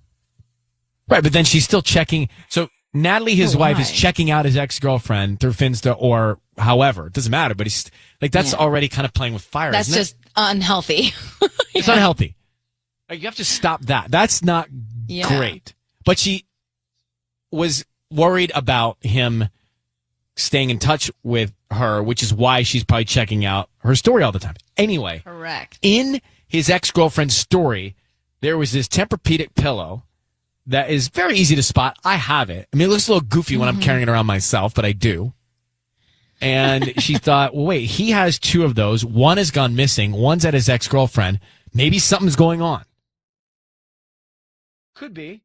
Right, but then she's still checking. So Natalie, his wife, is checking out his ex-girlfriend through Finsta or however. It doesn't matter, but he's like, that's already kind of playing with fire. That's isn't just unhealthy. It's unhealthy. Like, you have to stop that. That's not great. But she was worried about him staying in touch with her, which is why she's probably checking out her story all the time. Anyway. Correct. In his ex-girlfriend's story, there was this Tempur-Pedic pillow that is very easy to spot. I have it. I mean, it looks a little goofy when I'm carrying it around myself, but I do. And she thought, well, wait, he has two of those. One has gone missing. One's at his ex-girlfriend. Maybe something's going on. Could be.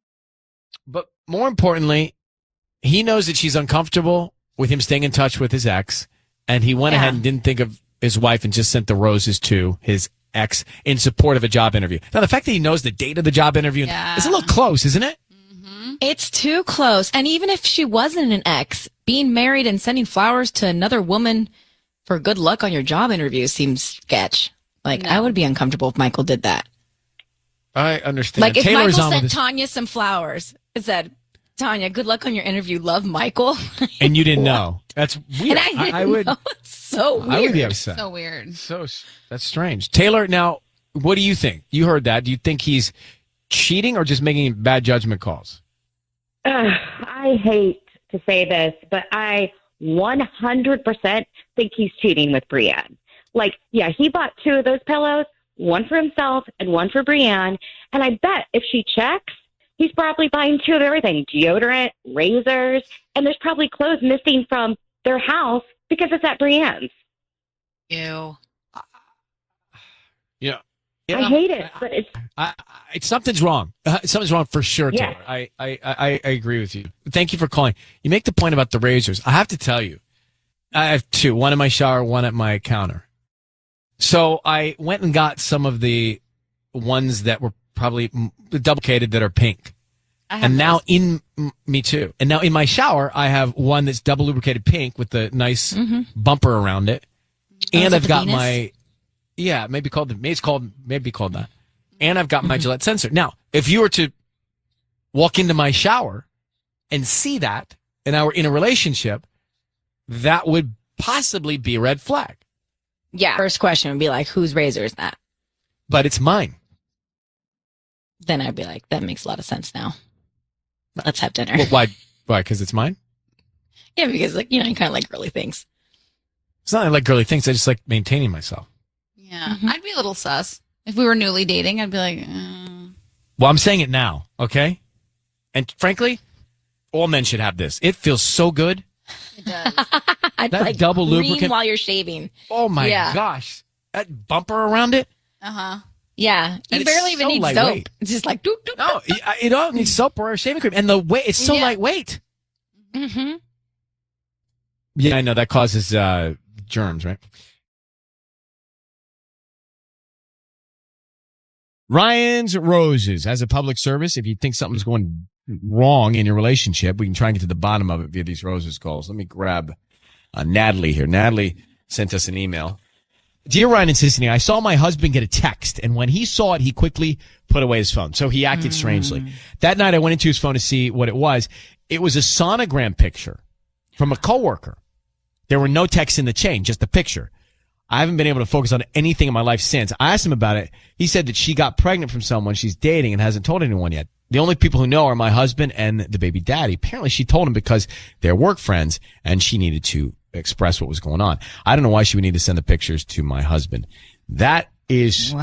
But more importantly, he knows that she's uncomfortable with him staying in touch with his ex, and he went ahead and didn't think of his wife and just sent the roses to his ex in support of a job interview. Now, the fact that he knows the date of the job interview is a little close, isn't it? It's too close. And even if she wasn't an ex, being married and sending flowers to another woman for good luck on your job interview seems sketch. Like, I would be uncomfortable if Michael did that. I understand. Like, if Taylor's Michael sent Tanya some flowers, it said, Tanya, good luck on your interview. Love, Michael. And you didn't know. That's weird. And I would know. It's so weird. I would be upset. So weird. That's strange. Taylor, now, what do you think? You heard that. Do you think he's cheating or just making bad judgment calls? I hate to say this, but I 100% think he's cheating with Brienne. Like, yeah, he bought 2 of those pillows, one for himself and one for Brienne. And I bet if she checks, he's probably buying 2 of everything, deodorant, razors, and there's probably clothes missing from their house because it's at Brienne's. Ew. Yeah. I hate it, but it's something's wrong. Something's wrong for sure, Yes. Taylor. I agree with you. Thank you for calling. You make the point about the razors. I have to tell you, I have 2, one in my shower, one at my counter. So I went and got some of the ones that were probably double-coated that are pink. And now me too. And now in my shower, I have one that's double lubricated pink with the nice bumper around it. And I've got Venus? maybe called that. And I've got my Gillette sensor. Now, if you were to walk into my shower and see that, and I were in a relationship, that would possibly be a red flag. Yeah. First question would be like, whose razor is that? But it's mine. Then I'd be like, that makes a lot of sense now. Let's have dinner. Well, why? Why? Because it's mine? Yeah, because you kind of like girly things. It's not that I like girly things. I just like maintaining myself. Yeah. I'd be a little sus. If we were newly dating, I'd be like, Well, I'm saying it now, okay? And frankly, all men should have this. It feels so good. It does. I'd That like double green lubricant while you're shaving. Oh my gosh. That bumper around it. Uh-huh. Yeah. You And barely it's even so need lightweight. soap. It's just like, doop, doop. No, you don't need soap or shaving cream. And the weight, it's so lightweight. Mm-hmm. Yeah, I know. That causes germs, right? Ryan's Roses, as a public service, if you think something's going wrong in your relationship, we can try and get to the bottom of it via these Roses calls. Let me grab Natalie here. Natalie sent us an email. Dear Ryan and Sissany, I saw my husband get a text, and when he saw it, he quickly put away his phone. So he acted strangely. That night, I went into his phone to see what it was. It was a sonogram picture from a coworker. There were no texts in the chain, just a picture. I haven't been able to focus on anything in my life since. I asked him about it. He said that she got pregnant from someone she's dating and hasn't told anyone yet. The only people who know are my husband and the baby daddy. Apparently, she told him because they're work friends, and she needed to express what was going on. I don't know why she would need to send the pictures to my husband. That is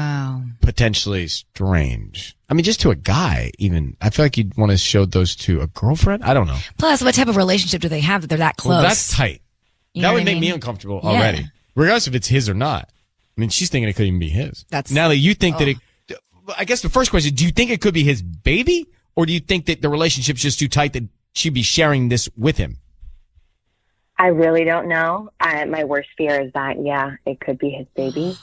potentially strange. I mean, just to a guy, even. I feel like you'd want to show those to a girlfriend. I don't know. Plus, what type of relationship do they have that they're that close? Well, that's tight. You know That what would I make mean? me uncomfortable already, regardless if it's his or not. I mean, she's thinking it could even be his. Natalie, you think that it, I guess the first question, do you think it could be his baby, or do you think that the relationship's just too tight that she'd be sharing this with him? I really don't know. My worst fear is that, it could be his baby.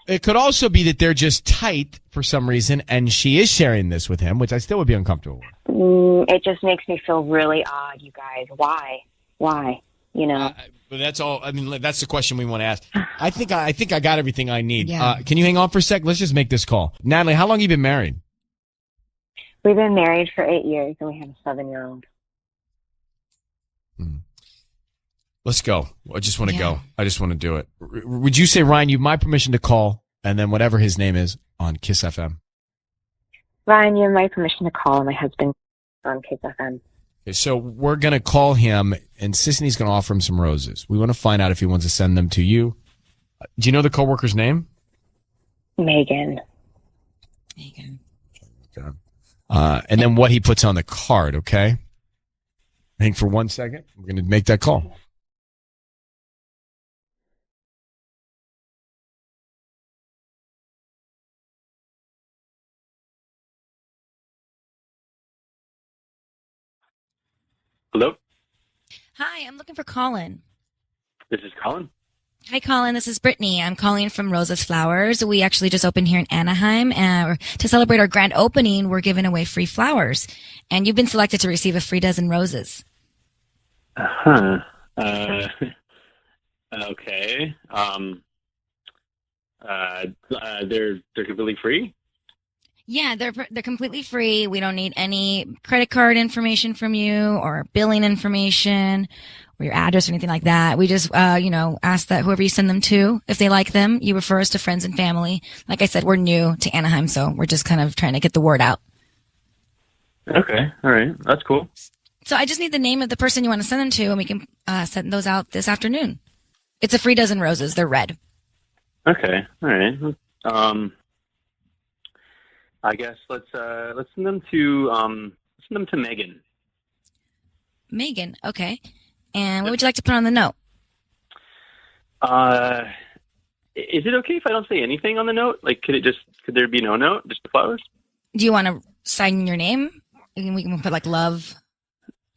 It could also be that they're just tight for some reason, and she is sharing this with him, which I still would be uncomfortable with. It just makes me feel really odd, you guys. Why? You know? But that's all. I mean, that's the question we want to ask. I think I got everything I need. Yeah. Can you hang on for a sec? Let's just make this call. Natalie, how long have you been married? We've been married for 8 years, and we have a 7-year-old. Let's go. I just want to go. I just want to do it. Would you say, Ryan, you have my permission to call, and then whatever his name is on KIIS-FM? Ryan, you have my permission to call my husband on KIIS-FM. Okay, so we're going to call him, and Sisney's going to offer him some roses. We want to find out if he wants to send them to you. Do you know the coworker's name? Megan. And then what he puts on the card, okay? Hang for 1 second. We're going to make that call. Hello? Hi, I'm looking for Colin. This is Colin. Hi, Colin. This is Brittany. I'm calling from Rosa's Flowers. We actually just opened here in Anaheim. And to celebrate our grand opening, we're giving away free flowers. And you've been selected to receive a free dozen roses. Okay. They're completely free? Yeah, they're completely free. We don't need any credit card information from you or billing information or your address or anything like that. We just, ask that whoever you send them to, if they like them, you refer us to friends and family. Like I said, we're new to Anaheim, so we're just kind of trying to get the word out. Okay. All right. That's cool. So I just need the name of the person you want to send them to, and we can send those out this afternoon. It's a free dozen roses. They're red. Okay. All right. I guess let's send them to Megan. Megan. Okay. And what would you like to put on the note? Is it okay if I don't say anything on the note? Like, could there be no note, just the flowers? Do you want to sign your name? We can put like love,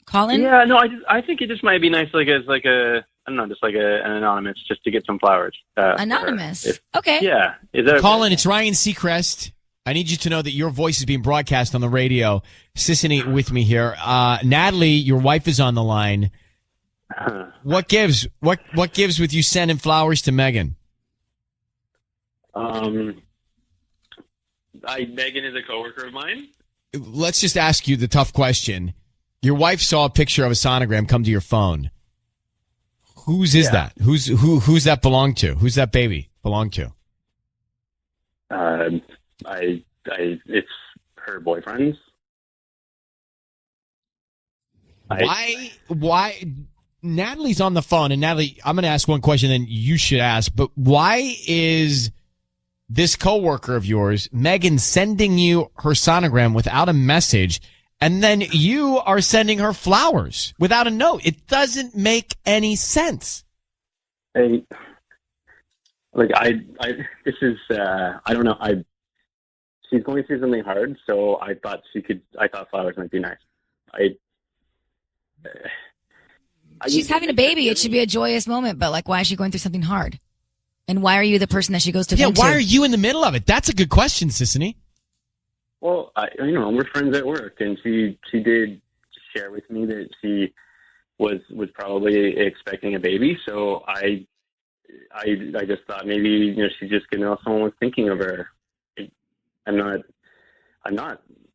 Colin. Yeah, no, I think it just might be nice, an anonymous, just to get some flowers. Anonymous. Okay. Yeah. Is that Colin, okay? it's Ryan Seacrest. I need you to know that your voice is being broadcast on the radio. Sissany with me here. Natalie, your wife is on the line. What gives? What gives with you sending flowers to Megan? Megan is a coworker of mine. Let's just ask you the tough question. Your wife saw a picture of a sonogram come to your phone. Whose is that? Who's that belong to? Who's that baby belong to? It's her boyfriend's. Why? Natalie's on the phone, and Natalie, I'm going to ask one question, then you should ask. But why is this coworker of yours, Megan, sending you her sonogram without a message, and then you are sending her flowers without a note? It doesn't make any sense. I don't know. She's going through something hard, so I thought flowers might be nice. She's having a baby. It should be a joyous moment, but like, why is she going through something hard? And why are you the person that she goes to? Yeah, why are you in the middle of it? That's a good question, Sissany. Well, we're friends at work, and she did share with me that she was probably expecting a baby. So I just thought maybe she's just gonna know someone was thinking of her. I'm not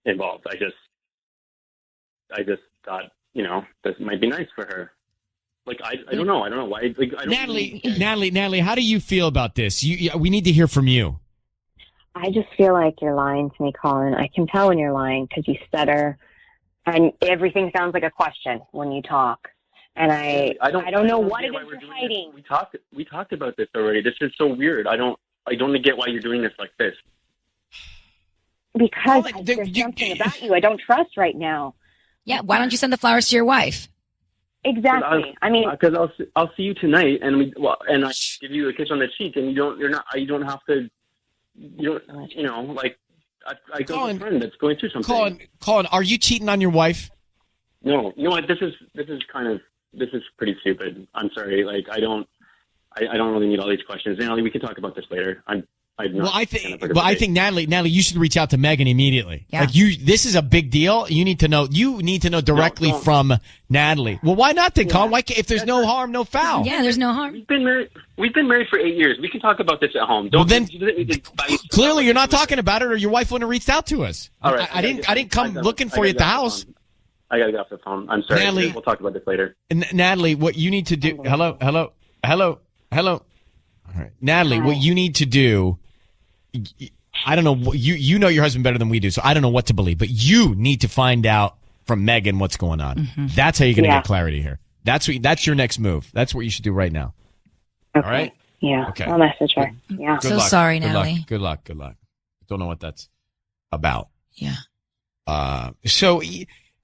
involved. I just thought this might be nice for her. Like I don't know. I don't know why. Natalie, how do you feel about this? We need to hear from you. I just feel like you're lying to me, Colin. I can tell when you're lying because you stutter, and everything sounds like a question when you talk. And I don't know what it is you're hiding. We talked about this already. This is so weird. I don't get why you're doing this like this. Because there's something about you I don't trust right now. Yeah, why don't you send the flowers to your wife? Exactly. Because I'll see you tonight, and I give you a kiss on the cheek, and you don't have to. I go with a friend that's going through something. Colin, are you cheating on your wife? No, you know what? This is pretty stupid. I'm sorry. Like I don't really need all these questions. Natalie, we can talk about this later. I think Natalie, you should reach out to Megan immediately. Yeah. This is a big deal. You need to know directly from Natalie. Well, why not then, Colin? Why if there's no harm, no foul? Yeah, there's no harm. We've been married for 8 years. We can talk about this at home. Clearly you're not talking about it, or your wife wouldn't have reached out to us. All right. I didn't come looking for you at the house. I gotta get off the phone. I'm sorry. Natalie, we'll talk about this later. Natalie, what you need to do? Hello. All right, Natalie, what you need to do. I don't know. You know your husband better than we do, so I don't know what to believe. But you need to find out from Megan what's going on. Mm-hmm. That's how you're going to get clarity here. That's your next move. That's what you should do right now. Okay. All right? Yeah. Okay. I'll message her. Yeah. So sorry, Natalie. Good luck. Don't know what that's about. Yeah. So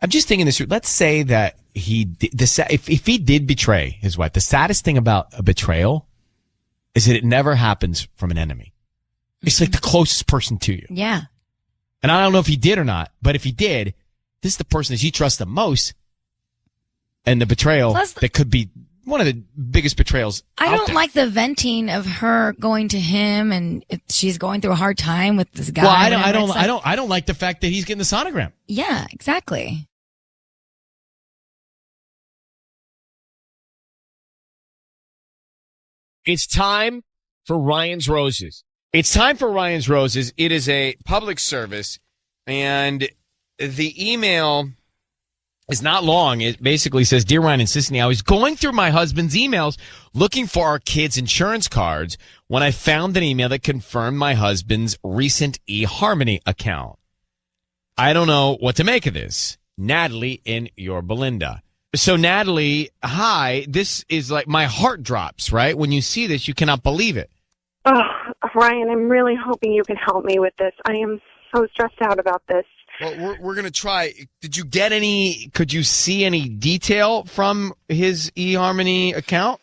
I'm just thinking this. Let's say that if he did betray his wife, the saddest thing about a betrayal is that it never happens from an enemy. It's like the closest person to you. Yeah. And I don't know if he did or not, but if he did, this is the person that you trust the most. And the betrayal that could be one of the biggest betrayals. I don't there. like the venting of her going to him, and she's going through a hard time with this guy. Well, I don't like the fact that he's getting the sonogram. Yeah, exactly. It's time for Ryan's Roses. It's time for Ryan's Roses. It is a public service, and the email is not long. It basically says, Dear Ryan and Sisney, I was going through my husband's emails looking for our kids' insurance cards when I found an email that confirmed my husband's recent eHarmony account. I don't know what to make of this. Natalie in Yorba Belinda. So, Natalie, hi. This is like my heart drops, right? When you see this, you cannot believe it. Oh, Ryan, I'm really hoping you can help me with this. I am so stressed out about this. Well, we're going to try. Could you see any detail from his eHarmony account?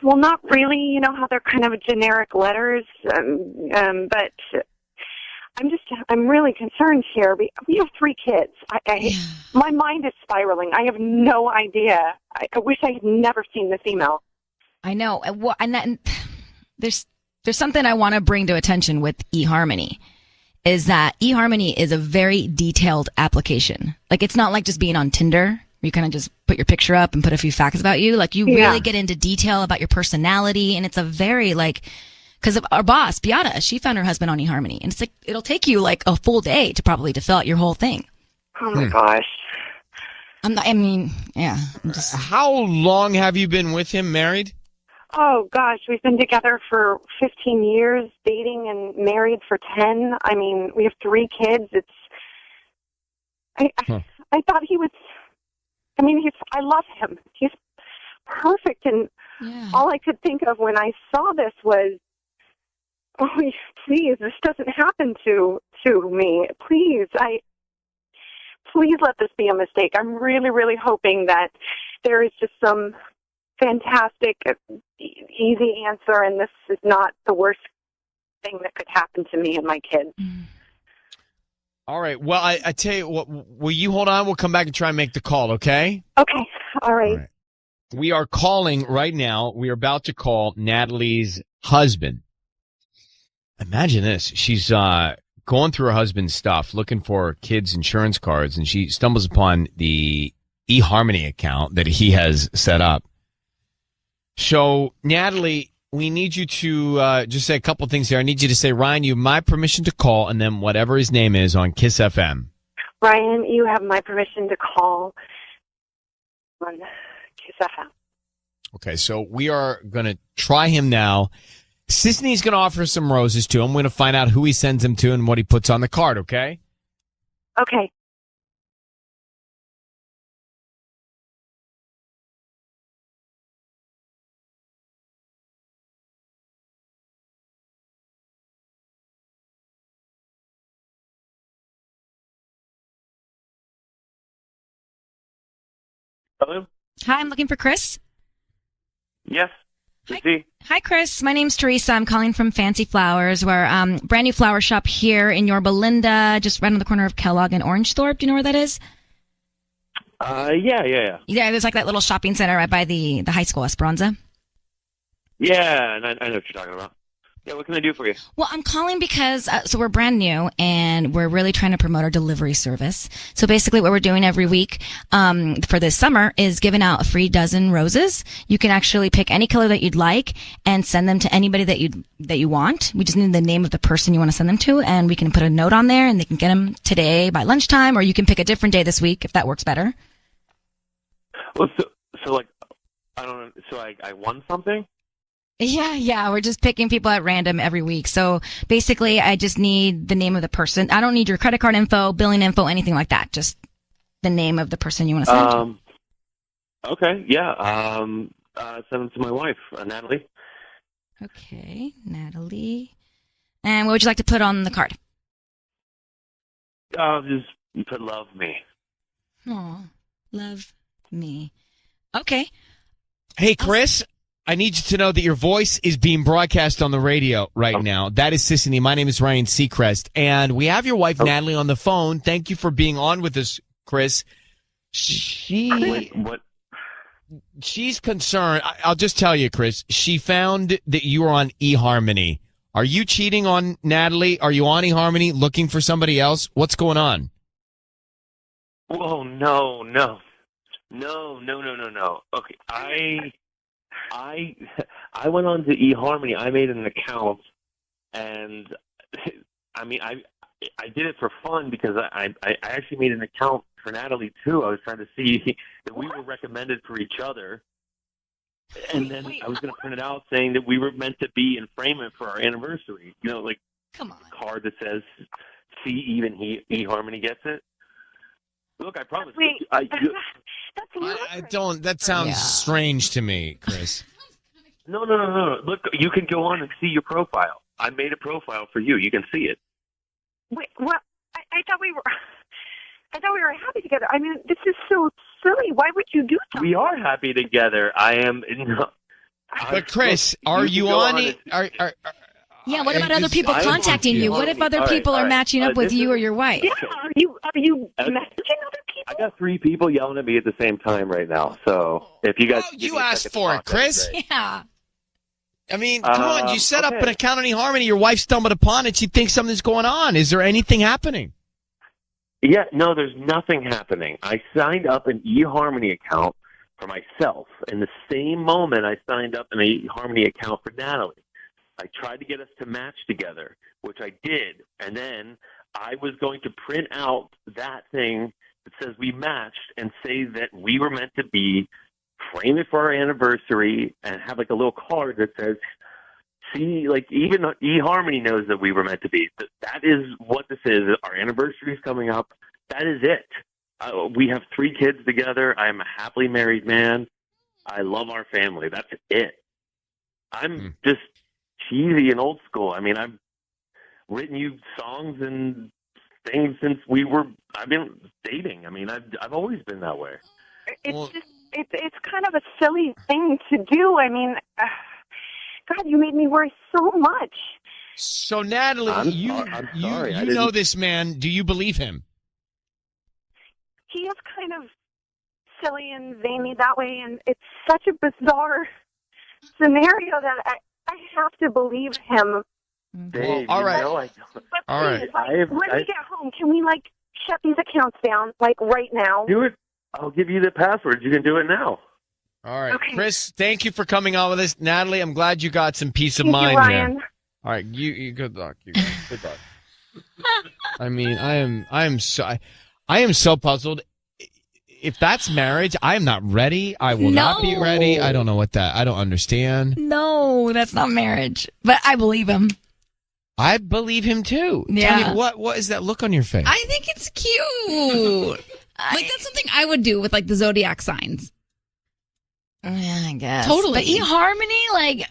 Well, not really. You know how they're kind of generic letters, but I'm really concerned here. We have 3 kids. My mind is spiraling. I have no idea. I wish I had never seen this email. I know. And there's something I want to bring to attention with eHarmony. Is that eHarmony is a very detailed application. Like, it's not like just being on Tinder, where you kind of just put your picture up and put a few facts about you. Like, you really get into detail about your personality, and it's a very, because of our boss, Beata, she found her husband on eHarmony, and it's like, it'll take you, a full day to fill out your whole thing. Oh, my gosh. How long have you been with him, married? Oh, gosh, we've been together for 15 years, dating and married for 10. I mean, we have 3 kids. I thought he was, I love him. He's perfect. And all I could think of when I saw this was, oh, please, this doesn't happen to me. Please let this be a mistake. I'm really, really hoping that there is just some fantastic, easy answer, and this is not the worst thing that could happen to me and my kids. All right. Well, I tell you what, will you hold on? We'll come back and try and make the call, okay? Okay. All right. We are calling right now. We are about to call Natalie's husband. Imagine this. She's going through her husband's stuff, looking for kids' insurance cards, and she stumbles upon the eHarmony account that he has set up. So, Natalie, we need you to just say a couple things here. I need you to say, Ryan, you have my permission to call, and then whatever his name is on KIIS-FM. Ryan, you have my permission to call on KIIS-FM. Okay, so we are going to try him now. Sisney's going to offer some roses to him. We're going to find out who he sends them to and what he puts on the card, okay? Okay. Hello? Hi, I'm looking for Chris. Yes. Hi, Chris. My name's Teresa. I'm calling from Fancy Flowers. We're brand new flower shop here in Yorba Belinda, just right on the corner of Kellogg and Orangethorpe. Do you know where that is? Yeah. Yeah, there's that little shopping center right by the high school, Esperanza. Yeah, and I know what you're talking about. Yeah, what can I do for you? Well, I'm calling because, so we're brand new and we're really trying to promote our delivery service. So basically what we're doing every week, for this summer is giving out a free dozen roses. You can actually pick any color that you'd like and send them to anybody that you want. We just need the name of the person you want to send them to, and we can put a note on there and they can get them today by lunchtime, or you can pick a different day this week if that works better. Well, so I don't know, so I won something? Yeah, we're just picking people at random every week. So basically, I just need the name of the person. I don't need your credit card info, billing info, anything like that. Just the name of the person you want to send to. Okay, yeah. Send it to my wife, Natalie. Okay, Natalie. And what would you like to put on the card? Just put love me. Aw, love me. Okay. Hey, Chris. I need you to know that your voice is being broadcast on the radio right now. That is Sisney. My name is Ryan Seacrest, and we have your wife, Natalie, on the phone. Thank you for being on with us, Chris. Wait, what? she's concerned. I'll just tell you, Chris, she found that you were on eHarmony. Are you cheating on Natalie? Are you on eHarmony looking for somebody else? What's going on? Whoa, no. Okay, I went on to eHarmony. I made an account, and I mean, I did it for fun because I actually made an account for Natalie too. I was trying to see that we were recommended for each other, and then I was going to print it out saying that we were meant to be in frame for our anniversary. You know, like come on, a card that says "See, even eHarmony gets it." Look, I promise. I don't. That sounds strange to me, Chris. No. Look, you can go on and see your profile. I made a profile for you. You can see it. Wait, well, I thought we were happy together. I mean, this is so silly. Why would you do something? We are happy together. I am. But Chris, are you on it? Yeah, what about other people contacting you? What if other people are matching up with you or your wife? Yeah, are you messaging other people? I got 3 people yelling at me at the same time right now. So if you guys, you asked for it, Chris. Yeah. I mean, come on. You set up an account on eHarmony. Your wife stumbled upon it. She thinks something's going on. Is there anything happening? Yeah, no, there's nothing happening. I signed up an eHarmony account for myself. In the same moment, I signed up an eHarmony account for Natalie. I tried to get us to match together, which I did. And then I was going to print out that thing that says we matched and say that we were meant to be, frame it for our anniversary, and have like a little card that says, see, like even eHarmony knows that we were meant to be. That is what this is. Our anniversary is coming up. That is it. We have 3 kids together. I am a happily married man. I love our family. That's it. I'm just cheesy and old school. I mean, I've written you songs and things since I've been dating. I mean, I've always been that way. It's kind of a silly thing to do. I mean, God, you made me worry so much. So Natalie, you know this man. Do you believe him? He is kind of silly and zany that way, and it's such a bizarre scenario that I have to believe him. Dave, all right. But please, when we get home, can we shut these accounts down right now? Do it. I'll give you the passwords. You can do it now. All right, okay. Chris. Thank you for coming on with us, Natalie. I'm glad you got some peace of Thank mind you, Ryan. there. All right, you good luck. You guys. Good luck. I mean, I am so puzzled. If that's marriage, I am not ready. I will not be ready. I don't know I don't understand. No, that's not marriage. But I believe him. I believe him too. Yeah. Tell me, what is that look on your face? I think it's cute. That's something I would do with the zodiac signs. Yeah, I guess. Totally. But eHarmony,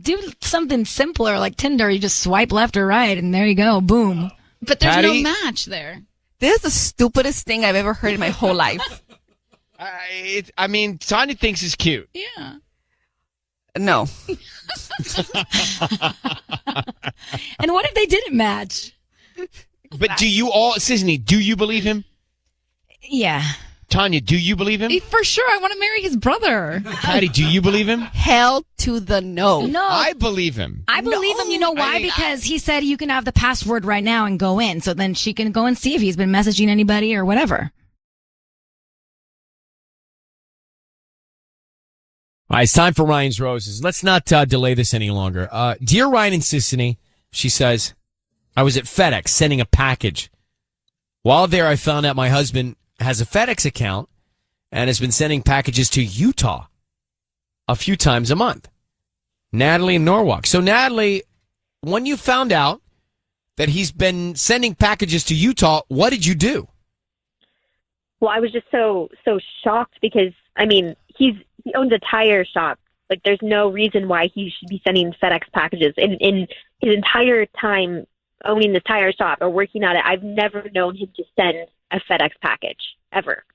do something simpler like Tinder. You just swipe left or right, and there you go. Boom. But there's Patty? no match there. This is the stupidest thing I've ever heard in my whole life. I mean, Tanya thinks it's cute. Yeah. No. And what if they didn't match? But Sisney, do you believe him? Yeah. Tanya, do you believe him? For sure. I want to marry his brother. Patty, do you believe him? Hell to the no. No. I believe him. I believe him. You know why? Because he said you can have the password right now and go in. So then she can go and see if he's been messaging anybody or whatever. All right, it's time for Ryan's Roses. Let's not delay this any longer. Dear Ryan and Sisney, she says, I was at FedEx sending a package. While there, I found out my husband has a FedEx account and has been sending packages to Utah a few times a month. Natalie in Norwalk. So, Natalie, when you found out that he's been sending packages to Utah, what did you do? Well, I was just so shocked because, I mean, he owns a tire shop. There's no reason why he should be sending FedEx packages. In his entire time owning this tire shop or working at it, I've never known him to send a FedEx package ever.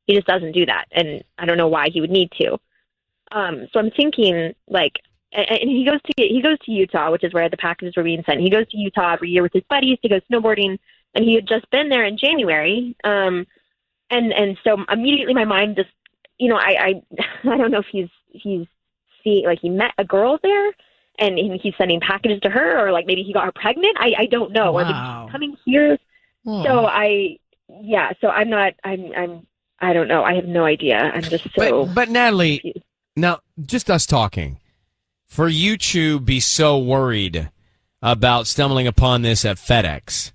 He just doesn't do that, and I don't know why he would need to. So I'm thinking, and he goes to Utah, which is where the packages were being sent. He goes to Utah every year with his buddies to go snowboarding, and he had just been there in January. And so immediately my mind just, I don't know if he's see, like he met a girl there and he's sending packages to her, or like maybe he got her pregnant. I don't know. Wow. Or maybe he's coming here. Whoa. So I don't know. I have no idea. I'm just so. But Natalie, confused. now just us talking, for you to be so worried about stumbling upon this at FedEx,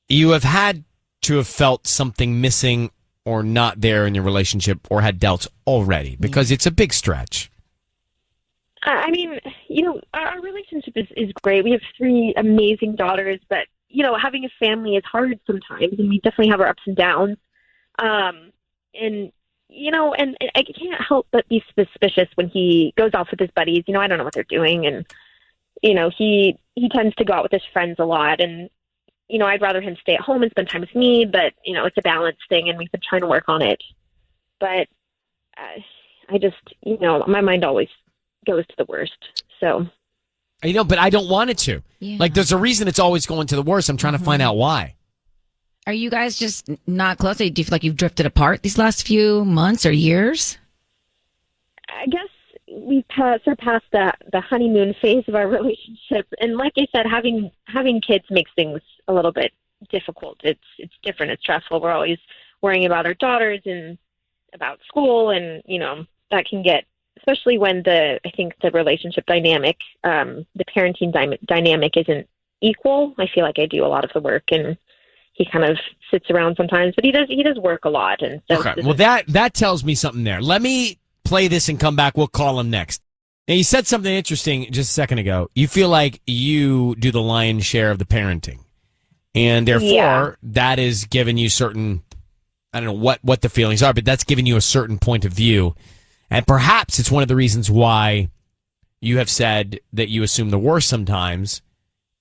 you have had to have felt something missing or not there in your relationship, or had doubts already, because it's a big stretch. I mean, our relationship is great. We have 3 amazing daughters, but, having a family is hard sometimes, and we definitely have our ups and downs. And I can't help but be suspicious when he goes off with his buddies. I don't know what they're doing, and, he tends to go out with his friends a lot, and, I'd rather him stay at home and spend time with me, but, it's a balance thing, and we've been trying to work on it. But I just, my mind always goes to the worst. So, but I don't want it to. Yeah. Like, there's a reason it's always going to the worst. I'm trying to find out why. Are you guys just not close? Do you feel like you've drifted apart these last few months or years? I guess we've surpassed the honeymoon phase of our relationship. And like I said, having kids makes things a little bit difficult. It's different. It's stressful. We're always worrying about our daughters and about school, and that can get, especially when I think the relationship dynamic, the parenting dynamic isn't equal. I feel like I do a lot of the work, and he kind of sits around sometimes, but he does work a lot. And so okay, well that tells me something there. Let me play this and come back. We'll call him next. Now, you said something interesting just a second ago. You feel like you do the lion's share of the parenting, and therefore that is giving you certain, I don't know what the feelings are, but that's giving you a certain point of view. And perhaps it's one of the reasons why you have said that you assume the worst sometimes,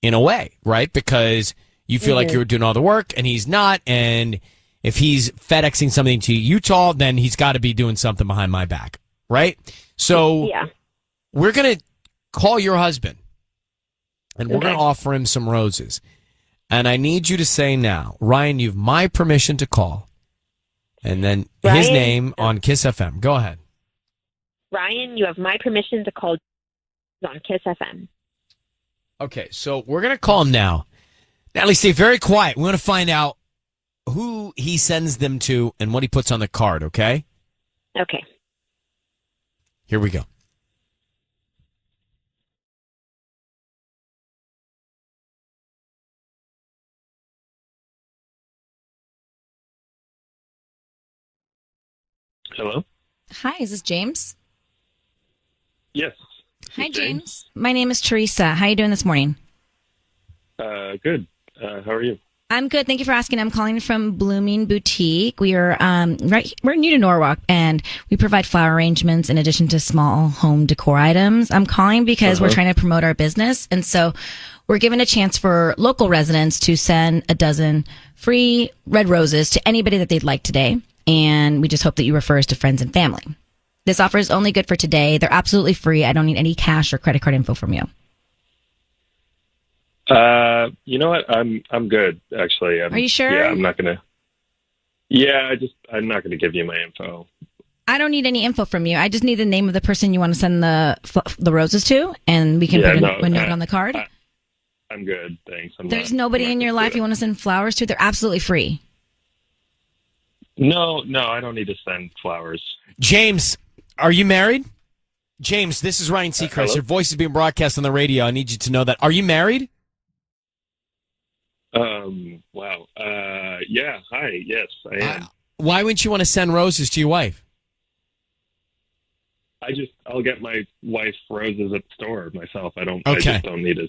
in a way, right? Because you feel like you're doing all the work and he's not. And if he's FedExing something to Utah, then he's got to be doing something behind my back, right? So we're going to call your husband and we're going to offer him some roses. And I need you to say now, Ryan, you've my permission to call. And then his name on KIIS-FM. Go ahead. Ryan, you have my permission to call on KIIS-FM. Okay, so we're going to call him now. Natalie, stay very quiet. We want to find out who he sends them to and what he puts on the card, okay? Okay. Here we go. Hello? Hi, is this James? Yes. Hi, James. My name is Teresa. How are you doing this morning? Good. How are you? I'm good. Thank you for asking. I'm calling from Blooming Boutique. We are we're new to Norwalk, and we provide flower arrangements in addition to small home decor items. I'm calling because we're trying to promote our business, and so we're giving a chance for local residents to send a dozen free red roses to anybody that they'd like today, and we just hope that you refer us to friends and family. This offer is only good for today. They're absolutely free. I don't need any cash or credit card info from you. You know what? I'm good, actually. Are you sure? Yeah, I'm not gonna. Yeah, I'm not gonna give you my info. I don't need any info from you. I just need the name of the person you want to send the roses to, and we can put a note on the card. I'm good, thanks. There's nobody in your life you want to send flowers to? They're absolutely free. No, I don't need to send flowers. James, are you married? James, this is Ryan Seacrest. Hello? Your voice is being broadcast on the radio. I need you to know that. Are you married? Wow. Yeah, hi, yes, I am. Why wouldn't you want to send roses to your wife? I'll get my wife roses at the store myself. I Okay. just don't need to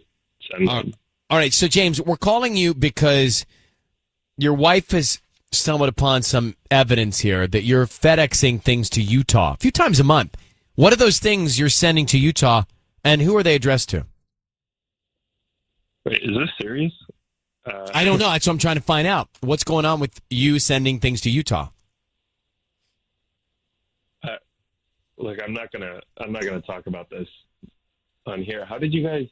send them. All right, so James, we're calling you because your wife has stumbled upon some evidence here that you're FedExing things to Utah a few times a month. What are those things you're sending to Utah, and who are they addressed to? Wait, is this serious? I don't know. That's what I'm trying to find out. What's going on with you sending things to Utah? Look, I'm not gonna talk about this on here. How did you guys?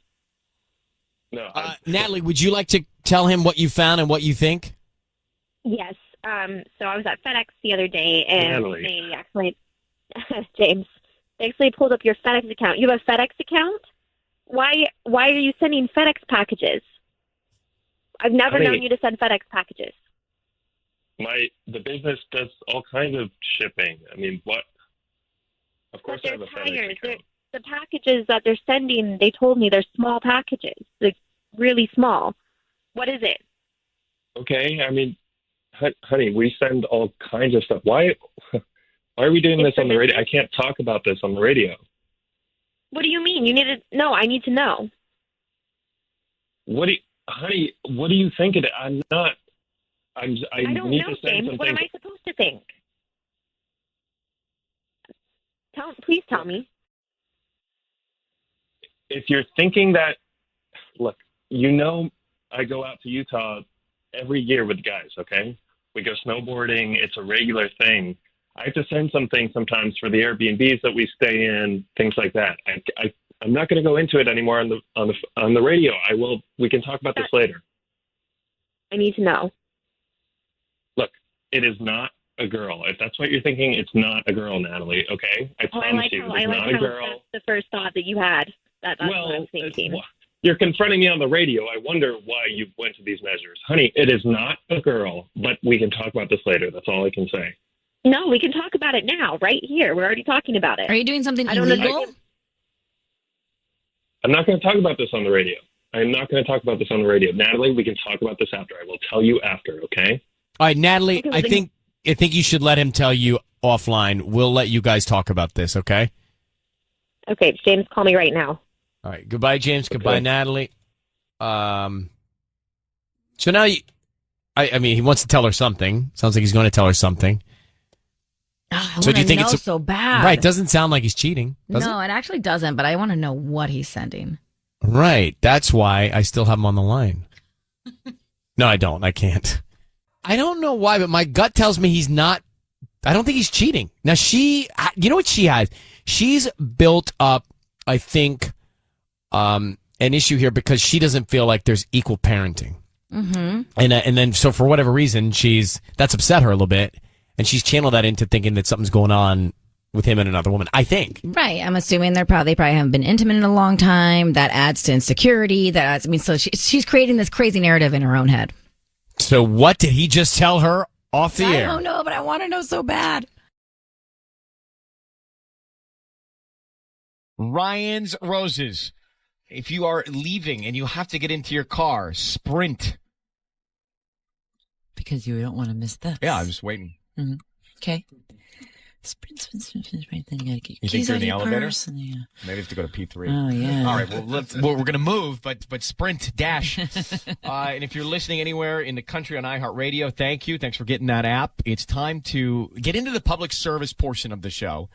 No, Natalie, would you like to tell him what you found and what you think? Yes. So I was at FedEx the other day, and Natalie. they actually. James, they actually pulled up your FedEx account. You have a FedEx account? Why are you sending FedEx packages? I've never known you to send FedEx packages. The business does all kinds of shipping. I mean, what? Of course I have a FedEx account. The packages that they're sending, they told me they're small packages, like really small. What is it? Okay, I mean, honey, we send all kinds of stuff. Why are we doing this on the radio? I can't talk about this on the radio. What do you mean? You need to know. I need to know. Honey, what do you think of it? I don't need know, to send James. something. What am I supposed to think? Please tell me. If you're thinking that, look, I go out to Utah every year with guys, okay? We go snowboarding. It's a regular thing. I have to send some things sometimes for the Airbnbs that we stay in, things like that. I'm not going to go into it anymore on the radio. We can talk about this later. I need to know. Look, it is not a girl. If that's what you're thinking, it's not a girl, Natalie, okay? I promise you, it's not a girl. That's the first thought that you had. That's what I'm thinking. You're confronting me on the radio. I wonder why you went to these measures. Honey, it is not a girl, but we can talk about this later. That's all I can say. No, we can talk about it now, right here. We're already talking about it. Are you doing something illegal? I'm not going to talk about this on the radio. I'm not going to talk about this on the radio. Natalie, we can talk about this after. I will tell you after, okay? All right, Natalie, I think you should let him tell you offline. We'll let you guys talk about this, okay? Okay, James, call me right now. All right, goodbye, James. Okay. Goodbye, Natalie. So now, I mean, he wants to tell her something. Sounds like he's going to tell her something. Oh, so do you think it's so bad? Right, doesn't sound like he's cheating, does it actually doesn't, but I want to know what he's sending. Right, that's why I still have him on the line. No, I don't. I can't. I don't know why, but my gut tells me he's not. I don't think he's cheating. Now, you know what she has? She's built up, I think, an issue here because she doesn't feel like there's equal parenting. Mm-hmm. And then, so for whatever reason, that's upset her a little bit. And she's channeled that into thinking that something's going on with him and another woman, I think. Right. I'm assuming they probably haven't been intimate in a long time. That adds to insecurity. So she's creating this crazy narrative in her own head. So what did he just tell her off the air? I don't know, but I want to know so bad. Ryan's Roses. If you are leaving and you have to get into your car, sprint. Because you don't want to miss this. Yeah, I'm just waiting. Mm-hmm. Okay. Sprint, right then you gotta get your you keys think you're out in the of your elevator? purse and, yeah. Maybe I have to go to P3. Oh, yeah. All right, well, we're going to move, but sprint, dash. And if you're listening anywhere in the country on iHeartRadio, thank you. Thanks for getting that app. It's time to get into the public service portion of the show.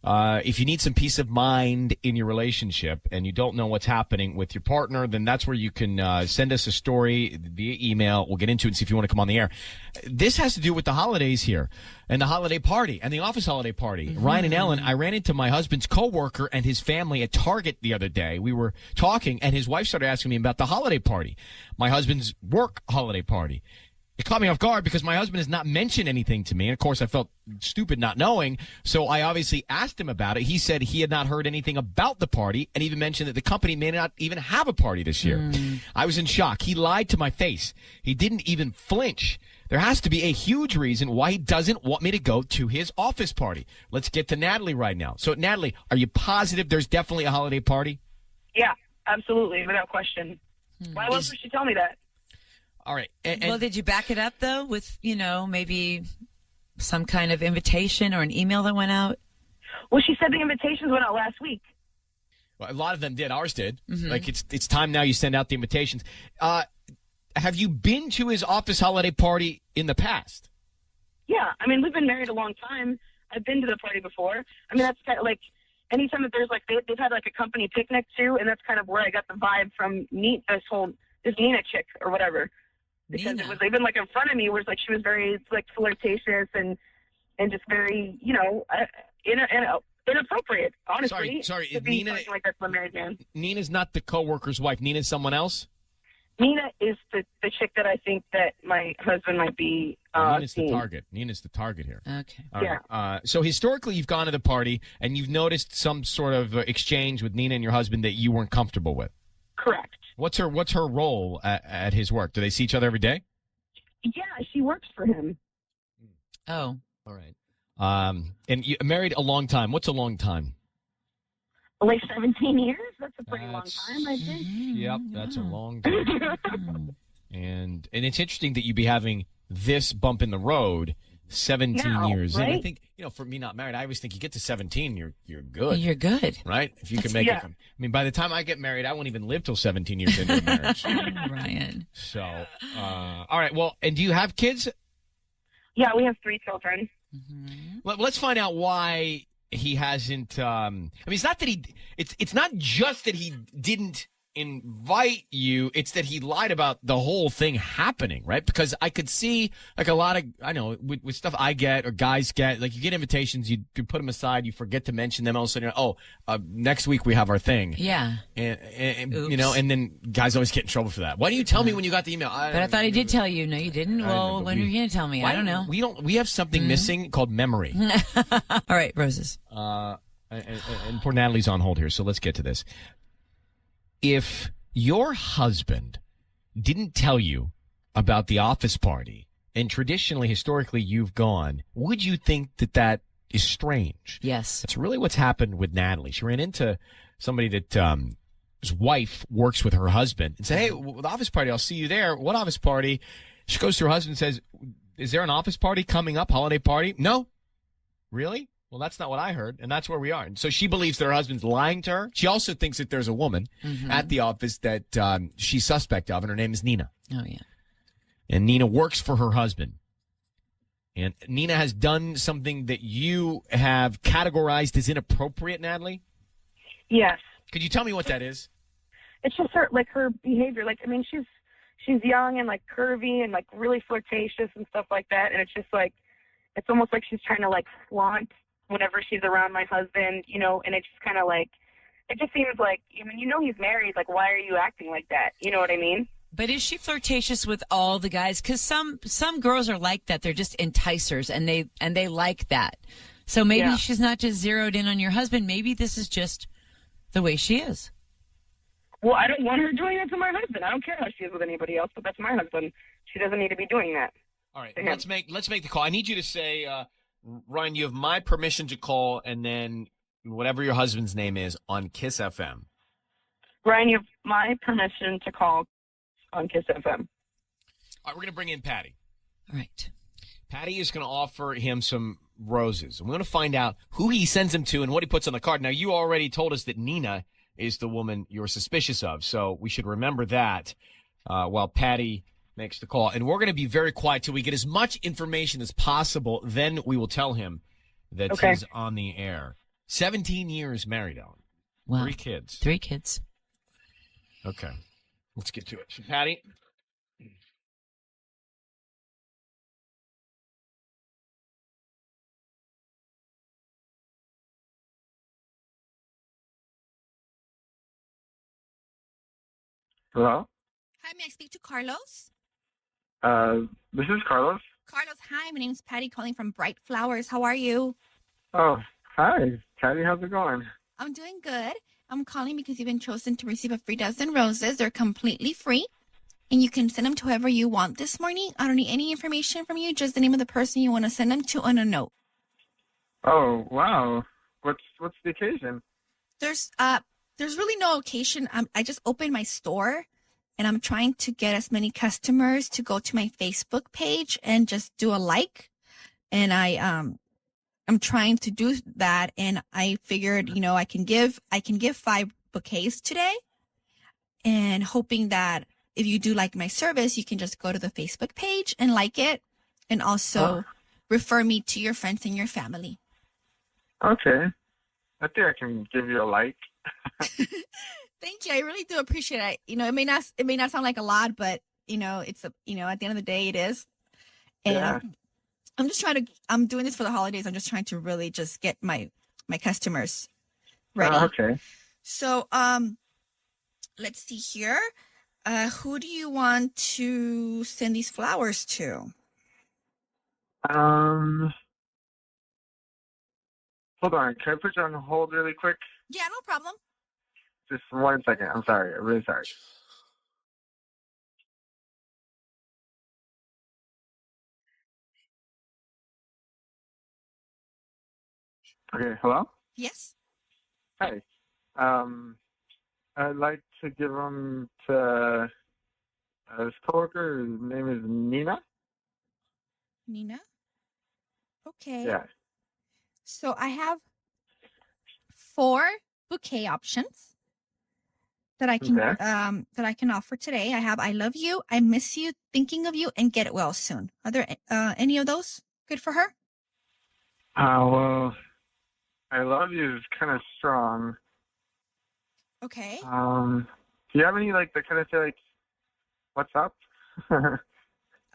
If you need some peace of mind in your relationship and you don't know what's happening with your partner, then that's where you can send us a story via email. We'll get into it and see if you want to come on the air. This has to do with the holidays here and the holiday party and the office holiday party. Mm-hmm. Ryan and Ellen, I ran into my husband's coworker and his family at Target the other day. We were talking and his wife started asking me about the holiday party, my husband's work holiday party. It caught me off guard because my husband has not mentioned anything to me. And, of course, I felt stupid not knowing. So I obviously asked him about it. He said he had not heard anything about the party and even mentioned that the company may not even have a party this year. I was in shock. He lied to my face. He didn't even flinch. There has to be a huge reason why he doesn't want me to go to his office party. Let's get to Natalie right now. So, Natalie, are you positive there's definitely a holiday party? Yeah, absolutely, without question. Why else would she tell me that? All right. Well, did you back it up, though, with, maybe some kind of invitation or an email that went out? Well, she said the invitations went out last week. Well, a lot of them did. Ours did. Mm-hmm. Like, it's time now you send out the invitations. Have you been to his office holiday party in the past? Yeah. I mean, we've been married a long time. I've been to the party before. I mean, that's kind of like anytime that there's like, they've had like a company picnic too, and that's kind of where I got the vibe from this Nina chick or whatever. Because it was even like in front of me, where it's like she was very like flirtatious and just very, inappropriate. Honestly, Sorry. Is Nina like that's my married man? Nina's not the coworker's wife. Nina's someone else. Nina is the chick that I think that my husband might be Nina's seeing. the target. Nina's the target here. Okay. All right. So historically, you've gone to the party and you've noticed some sort of exchange with Nina and your husband that you weren't comfortable with. Correct. What's her role at his work? Do they see each other every day? Yeah, she works for him. Oh. All right. And you married a long time. What's a long time? Like 17 years? That's a pretty long time, I think. Yep, that's a long time. and it's interesting that you'd be having this bump in the road 17 Now, years right? in. I think, for me not married, I always think you get to 17, you're good. You're good. Right? If you can make it. I mean, by the time I get married, I won't even live till 17 years into a marriage. Ryan. So, all right. Well, and do you have kids? Yeah, we have 3 children. Let's find out why he hasn't. I mean, it's not that it's not just that he didn't invite you. It's that he lied about the whole thing happening, right? Because I could see like a lot of, I know with stuff I get or guys get, like you get invitations, you put them aside, you forget to mention them. All of a sudden, next week we have our thing. Yeah. And and then guys always get in trouble for that. Why do you tell me when you got the email? But I thought he did tell you. No, you didn't. Well, when are you going to tell me? I don't know. We have something missing called memory. All right, Roses. And poor Natalie's on hold here, so let's get to this. If your husband didn't tell you about the office party, and traditionally, historically, you've gone, would you think that is strange? Yes. That's really what's happened with Natalie. She ran into somebody that his wife works with her husband and said, hey, the office party, I'll see you there. What office party? She goes to her husband and says, is there an office party coming up, holiday party? No. Really? Well, that's not what I heard, and that's where we are. And so she believes that her husband's lying to her. She also thinks that there's a woman at the office that she's suspect of, and her name is Nina. Oh, yeah. And Nina works for her husband. And Nina has done something that you have categorized as inappropriate, Natalie? Yes. Could you tell me what that is? It's just her behavior. Like, I mean, she's young and like curvy and like really flirtatious and stuff like that. And it's just like, it's almost like she's trying to like flaunt whenever she's around my husband, and it's just kind of like, it just seems like, I mean, he's married. Like, why are you acting like that? You know what I mean? But is she flirtatious with all the guys? Because some girls are like that. They're just enticers, and they like that. So maybe she's not just zeroed in on your husband. Maybe this is just the way she is. Well, I don't want her doing that to my husband. I don't care how she is with anybody else, but that's my husband. She doesn't need to be doing that. All right, let's make the call. I need you to say, Ryan, you have my permission to call, and then whatever your husband's name is on KIIS-FM. Ryan, you have my permission to call on KIIS-FM. All right, we're going to bring in Patty. All right. Patty is going to offer him some roses. I'm going to find out who he sends them to and what he puts on the card. Now, you already told us that Nina is the woman you're suspicious of, so we should remember that while Patty makes the call. And we're going to be very quiet till we get as much information as possible. Then we will tell him that he's on the air. 17 years married, Ellen. Wow. 3 kids. 3 kids. Okay. Let's get to it. So, Patty. Hello? Hi, may I speak to Carlos? This is Carlos. Carlos, hi. My name's Patty calling from Bright Flowers. How are you? Oh, hi. Patty, how's it going? I'm doing good. I'm calling because you've been chosen to receive a free dozen roses. They're completely free, and you can send them to whoever you want this morning. I don't need any information from you, just the name of the person you want to send them to on a note. Oh, wow. What's the occasion? There's really no occasion. I just opened my store, and I'm trying to get as many customers to go to my Facebook page and just do a like. And I'm trying to do that, and I figured, I can give 5 bouquets today, and hoping that if you do like my service, you can just go to the Facebook page and like it, and also refer me to your friends and your family. Okay. I think I can give you a like. Thank you. I really do appreciate it. It may not sound like a lot, but it's at the end of the day, it is. And Yeah. I'm doing this for the holidays. I'm just trying to really just get my customers ready. Okay. So, let's see here. Who do you want to send these flowers to? Hold on. Can I put you on hold really quick? Yeah, no problem. Just 1 second. I'm sorry. I'm really sorry. Okay, hello? Yes. Hi. I'd like to give them to this coworker. His name is Nina. Nina? Okay. Yeah. So I have 4 bouquet options that I can offer today. I have I love you, I miss you, thinking of you, and get well soon. Are there any of those good for her? Well, I love you is kind of strong. Okay. Do you have any that kind of say what's up?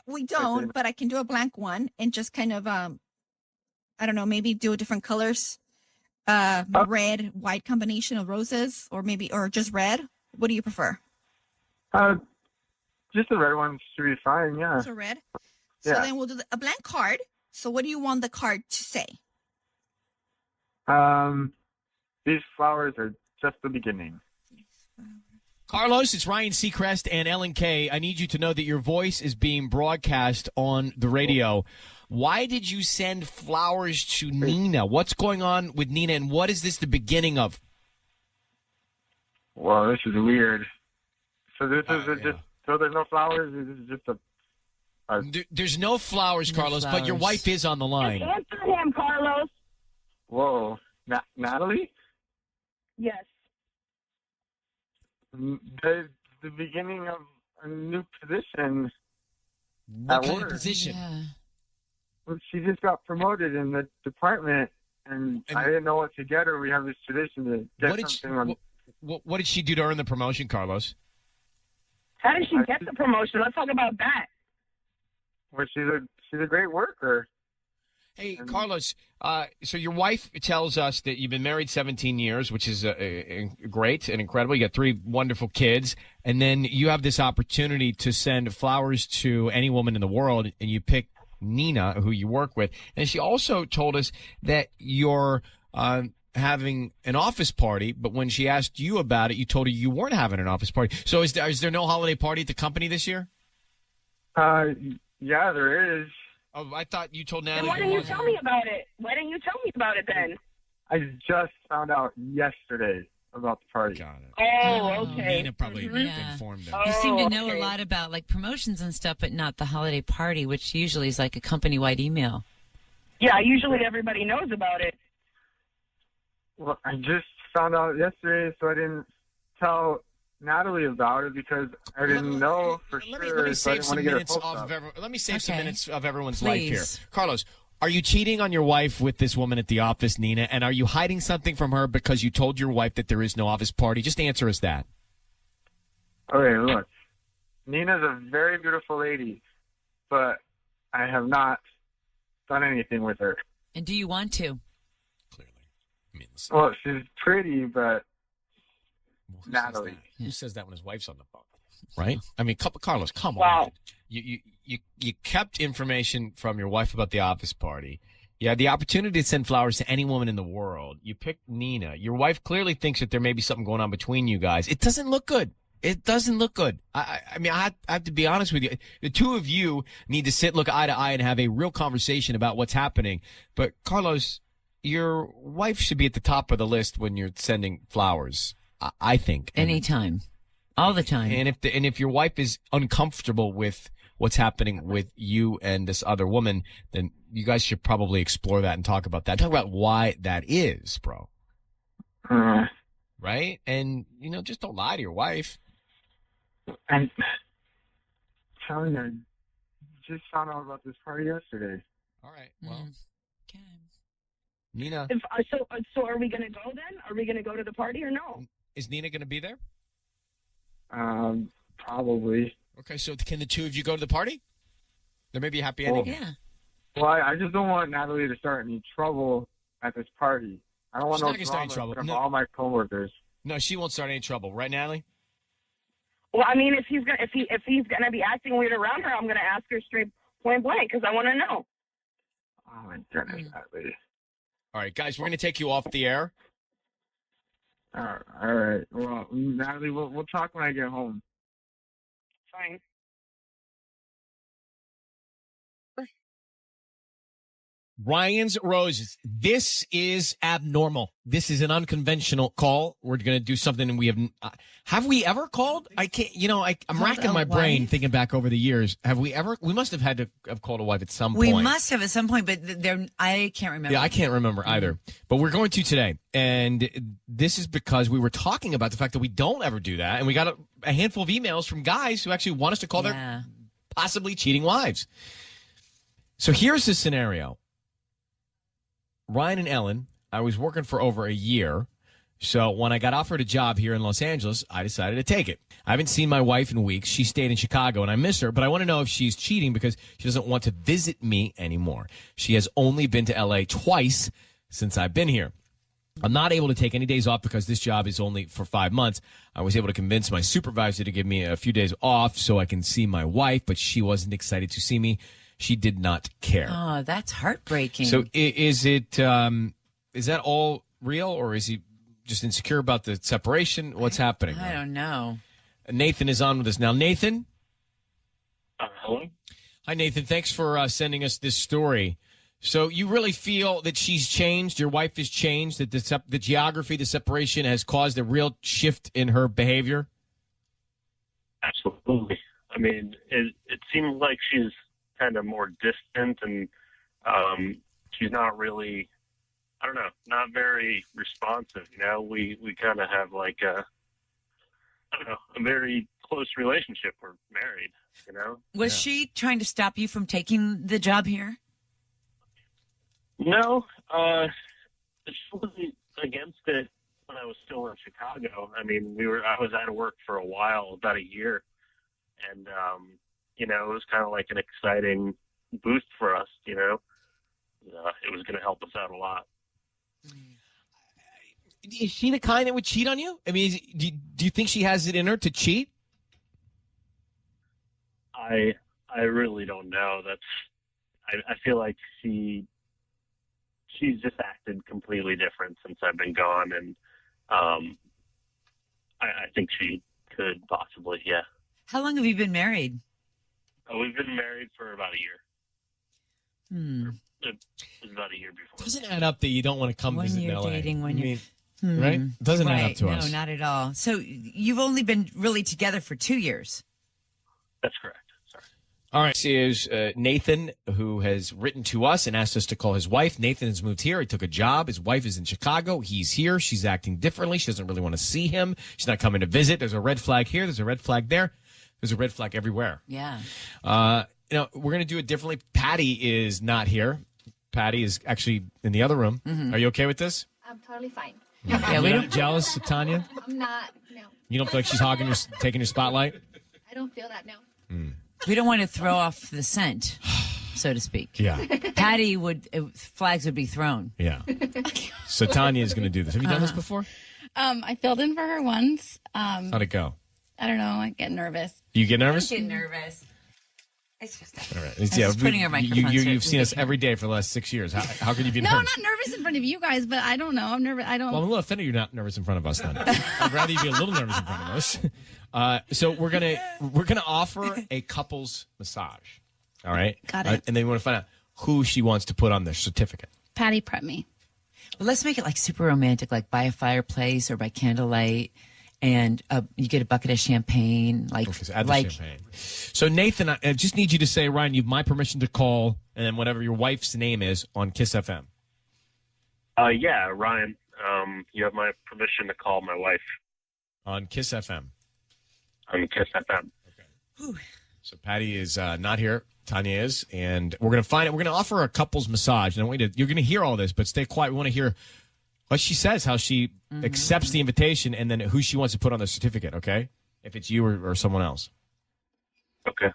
We don't, but I can do a blank one and just kind of I don't know, maybe do different colors. Red, white combination of roses, or just red. What do you prefer? Just the red one should be fine. Yeah. So red. So then we'll do a blank card. So what do you want the card to say? These flowers are just the beginning. Carlos, it's Ryan Seacrest and Ellen K. I need you to know that your voice is being broadcast on the radio. Why did you send flowers to Nina? What's going on with Nina, and what is this the beginning of? Well, this is weird. So this is just so there's no flowers. This is just There's no flowers, Carlos, but your wife is on the line. Answer him, Carlos. Whoa, Natalie? Yes. The beginning of a new position What at kind work. of position? Well, she just got promoted in the department, and I didn't know what to get her. We have this tradition to get something on. What did she do to earn the promotion, Carlos? How did she get the promotion? Let's talk about that. Well, she's a great worker. Hey, Carlos, so your wife tells us that you've been married 17 years, which is great and incredible. You got 3 wonderful kids, and then you have this opportunity to send flowers to any woman in the world, and you pick Nina, who you work with. And she also told us that you're having an office party, but when she asked you about it, you told her you weren't having an office party. So is there no holiday party at the company this year? Yeah, there is. Oh, I thought you told Then Natalie. why didn't you tell me about it? Why didn't you tell me about it then? I just found out yesterday about the party. Got it. Oh, okay. Nina probably informed her. You seem to know a lot about promotions and stuff, but not the holiday party, which usually is like a company-wide email. Yeah, usually everybody knows about it. Well, I just found out yesterday, so I didn't tell Natalie about it because I didn't know for sure. Let me so I save didn't some want to get her minutes hopes up. Let me save some minutes of everyone's Please. life here. Carlos, are you cheating on your wife with this woman at the office, Nina? And are you hiding something from her because you told your wife that there is no office party? Just answer us that. Okay, look. Nina's a very beautiful lady, but I have not done anything with her. And do you want to? Well, she's pretty, but Natalie. Who says that when his wife's on the phone? Right? I mean, Carlos, come Wow. on. You kept information from your wife about the office party. You had the opportunity to send flowers to any woman in the world. You picked Nina. Your wife clearly thinks that there may be something going on between you guys. It doesn't look good. It doesn't look good. I mean, I have to be honest with you. The two of you need to look eye to eye and have a real conversation about what's happening. But Carlos, your wife should be at the top of the list when you're sending flowers, I think. Anytime. All the time. And if your wife is uncomfortable with what's happening with you and this other woman, then you guys should probably explore that and talk about that. Talk about why that is, bro. Right? And, just don't lie to your wife. I'm telling you, I just found out about this party yesterday. All right. Well, Nina. So are we going to go then? Are we going to go to the party or no? Is Nina going to be there? Probably. Okay, so can the two of you go to the party? There may be a happy ending. Yeah. Well, I just don't want Natalie to start any trouble at this party. I don't want She's no not gonna start any drama trouble. from No. all my coworkers. No, she won't start any trouble. Right, Natalie? Well, I mean, if he's gonna be acting weird around her, I'm gonna ask her straight point blank because I want to know. Oh my goodness, Natalie. All right, guys, we're going to take you off the air. All right. Well, Natalie, we'll talk when I get home. Fine. Ryan's Roses. This is abnormal. This is an unconventional call. We're going to do something we have we ever called? I can't, I'm racking my brain thinking back over the years. Have we ever? We must have had to have called a wife at some point. We must have at some point, but I can't remember. Yeah, I can't remember either. But we're going to today. And this is because we were talking about the fact that we don't ever do that. And we got a handful of emails from guys who actually want us to call their possibly cheating wives. So here's the scenario. Ryan and Ellen, I was working for over a year. So when I got offered a job here in Los Angeles, I decided to take it. I haven't seen my wife in weeks. She stayed in Chicago and I miss her, but I want to know if she's cheating because she doesn't want to visit me anymore. She has only been to LA twice since I've been here. I'm not able to take any days off because this job is only for 5 months. I was able to convince my supervisor to give me a few days off so I can see my wife, but she wasn't excited to see me. She did not care. Oh, that's heartbreaking. So is that all real, or is he just insecure about the separation? What's happening? I don't know. Nathan is on with us now. Nathan? Hello? Hi, Nathan. Thanks for sending us this story. So you really feel that she's changed, your wife has changed, that the geography, the separation has caused a real shift in her behavior? Absolutely. I mean, it seems like she's kind of more distant, and she's not really, I don't know, not very responsive. We kind of have like a very close relationship. We're married, Was she trying to stop you from taking the job here? No, she wasn't against it when I was still in Chicago. I mean, I was out of work for a while, about a year, and it was kind of like an exciting boost for us, it was going to help us out a lot. Is she the kind that would cheat on you? I mean, do you think she has it in her to cheat? I really don't know. I feel like she's just acted completely different since I've been gone, and I think she could possibly, yeah. How long have you been married? We've been married for about a year. It was about a year before. Doesn't add up that you don't want to come visit in LA. Dating, Right? Doesn't add up to us. No, not at all. So you've only been really together for 2 years. That's correct. Sorry. All right. This is Nathan, who has written to us and asked us to call his wife. Nathan has moved here. He took a job. His wife is in Chicago. He's here. She's acting differently. She doesn't really want to see him. She's not coming to visit. There's a red flag here. There's a red flag there. There's a red flag everywhere. Yeah. We're going to do it differently. Patty is not here. Patty is actually in the other room. Mm-hmm. Are you okay with this? I'm totally fine. Yeah, we don't jealous of Tanya? I'm not, no. You don't feel like she's taking your spotlight? I don't feel that, no. We don't want to throw off the scent, so to speak. Yeah. Patty flags would be thrown. Yeah. So Tanya is going to do this. Have you done this before? I filled in for her once. How'd it go? I don't know. I get nervous. You get nervous? I get nervous. It's just all right. Just putting her microphone. You've seen us every day for the last 6 years. How could you be No, nervous? I'm not nervous in front of you guys, but I don't know. I'm nervous. Well, I'm a little offended you're not nervous in front of us then. I'd rather you be a little nervous in front of us. So we're gonna offer a couples massage. All right? Got it. And then we want to find out who she wants to put on the certificate. Patty prep me. Well, let's make it like super romantic, like by a fireplace or by candlelight. And you get a bucket of champagne, Add the champagne. So Nathan, I just need you to say, Ryan, you have my permission to call, and then whatever your wife's name is on KIIS FM. Yeah, Ryan. You have my permission to call my wife on KIIS FM. On KIIS FM. Okay. So Patty is not here. Tanya is, and we're gonna find it. We're gonna offer a couples massage, and you're gonna hear all this, but stay quiet. We want to hear what she says, how she accepts the invitation, and then who she wants to put on the certificate, okay? If it's you or someone else. Okay.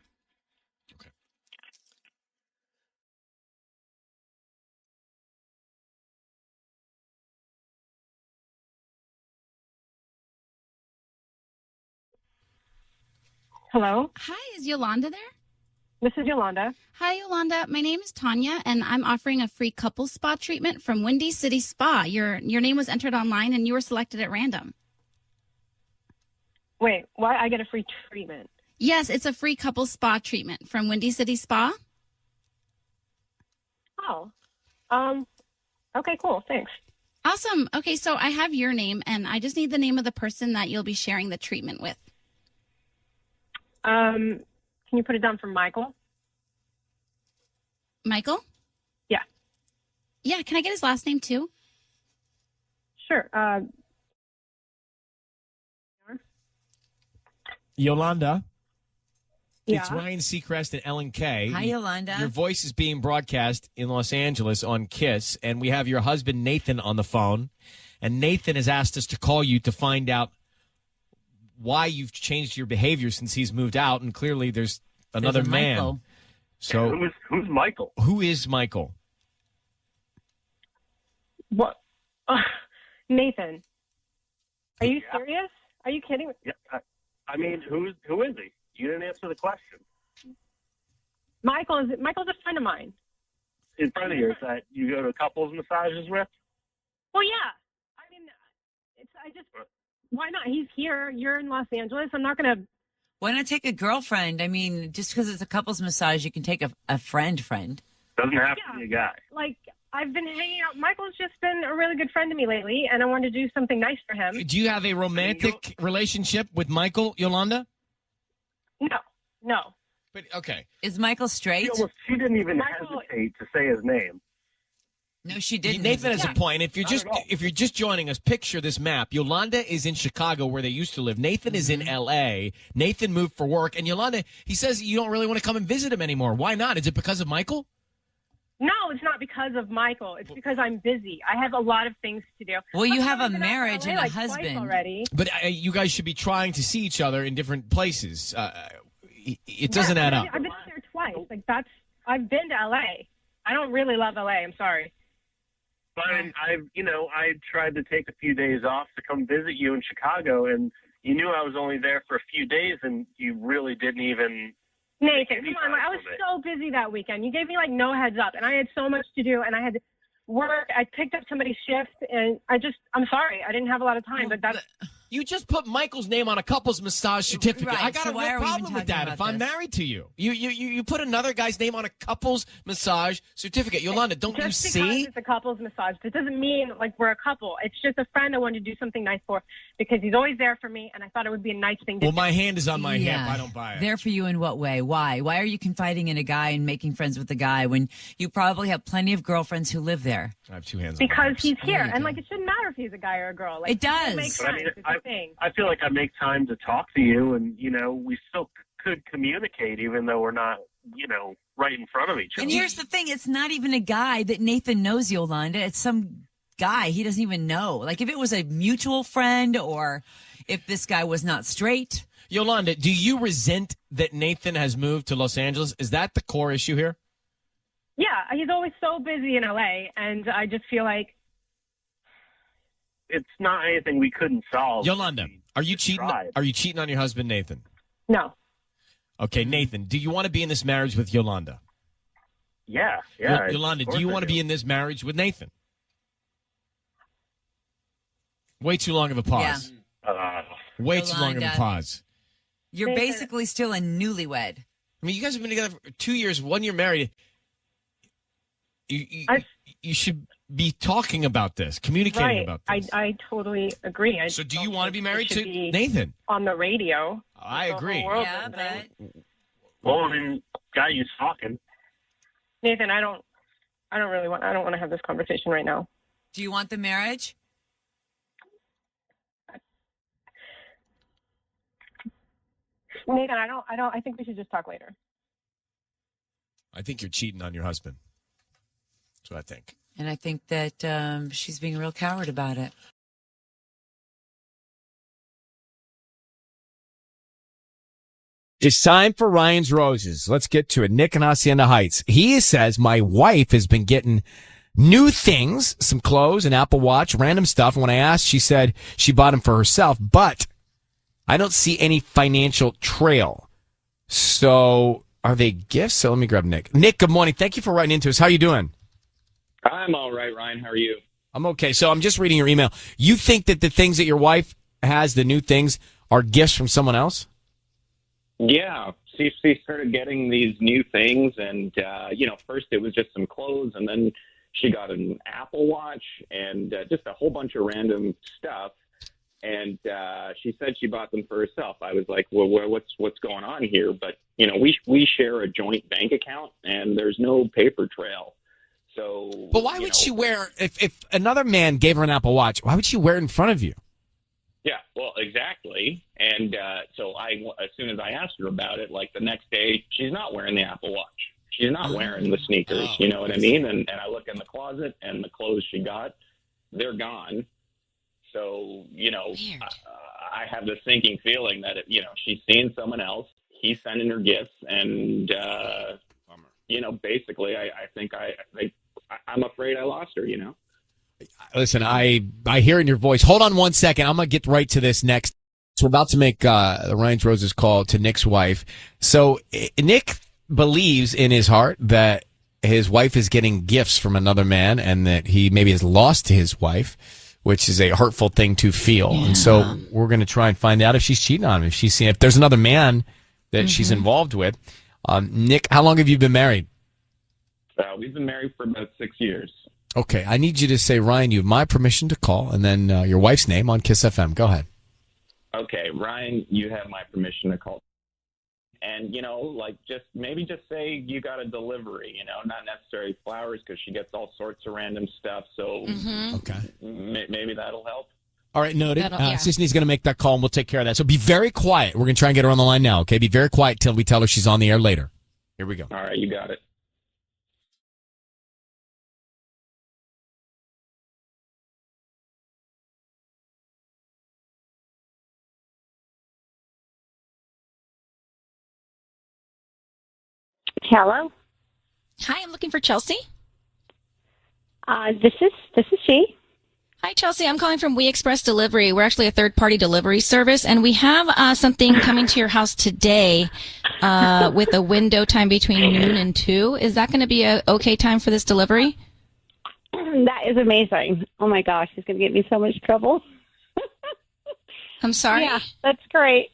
Hello? Hi, is Yolanda there? This is Yolanda. Hi, Yolanda. My name is Tanya, and I'm offering a free couple spa treatment from Windy City Spa. Your name was entered online, and you were selected at random. Wait, why I get a free treatment? Yes, it's a free couple spa treatment from Windy City Spa. Oh. Okay, cool. Thanks. Awesome. Okay, so I have your name, and I just need the name of the person that you'll be sharing the treatment with. Can you put it down for Michael? Michael? Yeah. Yeah, can I get his last name too? Sure. Yolanda. It's Yeah. Ryan Seacrest and Ellen K. Hi, Yolanda. Your voice is being broadcast in Los Angeles on KIIS, and we have your husband Nathan on the phone. And Nathan has asked us to call you to find out why you've changed your behavior since he's moved out, and clearly there's another There's a man. Michael. So Who's Michael? who is Michael? What? Nathan. Are you serious? Are you kidding? Yeah, I mean, who is he? You didn't answer the question. Michael's a friend of mine. In front of yours that you go to couples massages with? Well, yeah. I mean, why not? He's here. You're in Los Angeles. I'm not going to. Why not take a girlfriend? I mean, just because it's a couple's massage, you can take a friend. Doesn't have to be a guy. Like, I've been hanging out. Michael's just been a really good friend to me lately, and I wanted to do something nice for him. Do you have a romantic relationship with Michael, Yolanda? No. But okay. Is Michael straight? She didn't even hesitate to say his name. No, she didn't. Nathan has a point. If you're just joining us, picture this map. Yolanda is in Chicago, where they used to live. Nathan is in L.A. Nathan moved for work, and Yolanda, he says you don't really want to come and visit him anymore. Why not? Is it because of Michael? No, it's not because of Michael. It's because I'm busy. I have a lot of things to do. Well, you have a I've been out to marriage LA and a like twice husband. already. But you guys should be trying to see each other in different places. It doesn't add up. I've been out there twice. I've been to LA. I don't really love LA. I'm sorry. But I tried to take a few days off to come visit you in Chicago, and you knew I was only there for a few days, and you really didn't even. Nathan, come on. I was so busy that weekend. You gave me no heads up, and I had so much to do, and I had to work. I picked up somebody's shift, and I'm sorry. I didn't have a lot of time, but that's. You just put Michael's name on a couple's massage certificate. Right, I got so a why real are we even problem with talking that if about I'm this? married to you. You put another guy's name on a couple's massage certificate. Yolanda, don't you Just see? because it's a couple's massage, it doesn't mean we're a couple. It's just a friend I wanted to do something nice for because he's always there for me, and I thought it would be a nice thing to Well, do. my hand is on my hip. I don't buy it. There for you in what way? Why? Why are you confiding in a guy and making friends with a guy when you probably have plenty of girlfriends who live there? I have two hands on my Because hips. he's here, and it shouldn't matter if he's a guy or a girl. It does. Makes But I sense. mean, It's a thing. I feel like I make time to talk to you, and we still could communicate, even though we're not, right in front of each other. And here's the thing. It's not even a guy that Nathan knows, Yolanda. It's some guy he doesn't even know. Like if it was a mutual friend or if this guy was not straight. Yolanda, do you resent that Nathan has moved to Los Angeles? Is that the core issue here? Yeah, he's always so busy in LA, and I just feel like it's not anything we couldn't solve. Yolanda, are you cheating? tried. Are you cheating on your husband, Nathan? no. Okay, Nathan, do you want to be in this marriage with Yolanda? Yeah. Yolanda, do you want to be in this marriage with Nathan? Way too long of a pause. Way too long of a Yolanda. pause. You're Nathan. basically still a newlywed. I mean, you guys have been together for 2 years, 1 year married. You should be talking about this, communicating Right. about this. I totally agree. So do you want to be married should to be Nathan? on the radio? I The agree. whole world Yeah, listening. but Well, I mean, guy you talking. Nathan, I don't want to have this conversation right now. do you want the marriage? Nathan, I think we should just talk later. I think you're cheating on your husband. That's what I think. And I think that she's being a real coward about it. It's time for Ryan's Roses. Let's get to it. Nick in Hacienda Heights. He says, my wife has been getting new things, some clothes, an Apple Watch, random stuff. And when I asked, she said she bought them for herself, but I don't see any financial trail. So are they gifts? So let me grab Nick. Nick, good morning. Thank you for writing into us. How are you doing? I'm all right, Ryan. How are you? I'm okay. So I'm just reading your email. You think that the things that your wife has, the new things, are gifts from someone else? Yeah. She started getting these new things, and, first it was just some clothes, and then she got an Apple Watch and just a whole bunch of random stuff. And she said she bought them for herself. I was like, well, what's going on here? But, we share a joint bank account, and there's no paper trail. So, but why would she wear, if another man gave her an Apple Watch, why would she wear it in front of you? Yeah, well, exactly. And so as soon as I asked her about it, like the next day, she's not wearing the Apple Watch. She's not wearing the sneakers, you know what I mean? And I look in the closet, and the clothes she got, they're gone. So, I have this sinking feeling that, she's seeing someone else. He's sending her gifts. And, basically, I think I'm afraid I lost her, Listen, I hear in your voice. Hold on one second. I'm going to get right to this next. So we're about to make the Ryan's Roses call to Nick's wife. So Nick believes in his heart that his wife is getting gifts from another man and that he maybe has lost his wife, which is a hurtful thing to feel. Yeah. And so we're going to try and find out if she's cheating on him, if there's another man that she's involved with. Nick, how long have you been married? We've been married for about 6 years. Okay, I need you to say, Ryan, you have my permission to call, and then your wife's name on KIIS-FM. Go ahead. Okay, Ryan, you have my permission to call. And, just say you got a delivery, not necessarily flowers because she gets all sorts of random stuff. So okay, maybe that'll help. All right, noted. Sisney's going to make that call, and we'll take care of that. So be very quiet. We're going to try and get her on the line now, okay? Be very quiet till we tell her she's on the air later. Here we go. All right, you got it. Hello. Hi, I'm looking for Chelsea. This is she. Hi, Chelsea. I'm calling from We Express Delivery. We're actually a third-party delivery service, and we have something coming to your house today with a window time between noon and 2. Is that going to be a okay time for this delivery? That is amazing. Oh, my gosh. It's going to get me so much trouble. I'm sorry? Yeah, that's great.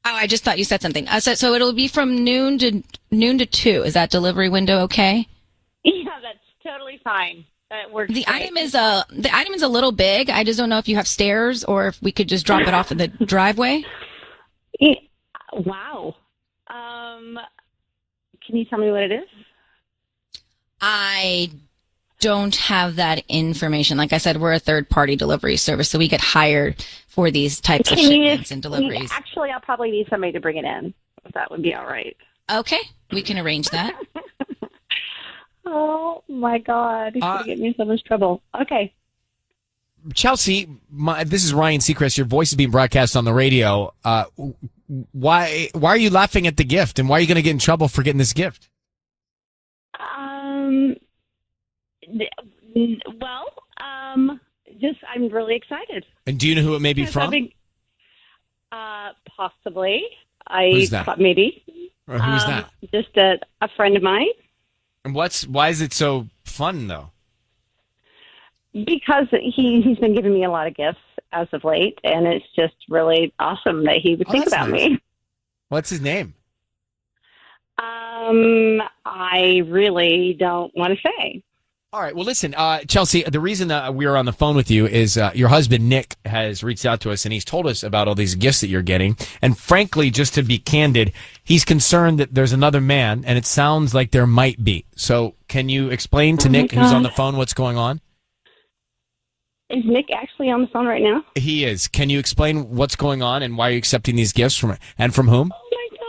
Oh, I just thought you said something. So it'll be from noon to 2. Is that delivery window okay? Yeah, that's totally fine. That works. The item is a little big. I just don't know if you have stairs or if we could just drop it off in the driveway. Yeah. Wow. Can you tell me what it is? I don't have that information. Like I said, we're a third-party delivery service, so we get hired for these types of shipments and deliveries. Actually, I'll probably need somebody to bring it in, if that would be all right. Okay, we can arrange that. Oh, my God. He's going to get me in so much trouble. Okay. Chelsea, this is Ryan Seacrest. Your voice is being broadcast on the radio. Why are you laughing at the gift, and why are you going to get in trouble for getting this gift? Just I'm really excited. And do you know who it may be from? Possibly. Who's that? Maybe. Or who's that? Just a friend of mine. And why is it so fun, though? Because he's been giving me a lot of gifts as of late, and it's just really awesome that he would think about me. What's his name? I really don't want to say. All right. Well, listen, Chelsea, the reason that we are on the phone with you is your husband, Nick, has reached out to us, and he's told us about all these gifts that you're getting. And frankly, just to be candid, he's concerned that there's another man, and it sounds like there might be. So can you explain to Nick, who's on the phone, what's going on? Is Nick actually on the phone right now? He is. Can you explain what's going on and why you're accepting these gifts from whom? Oh, my God.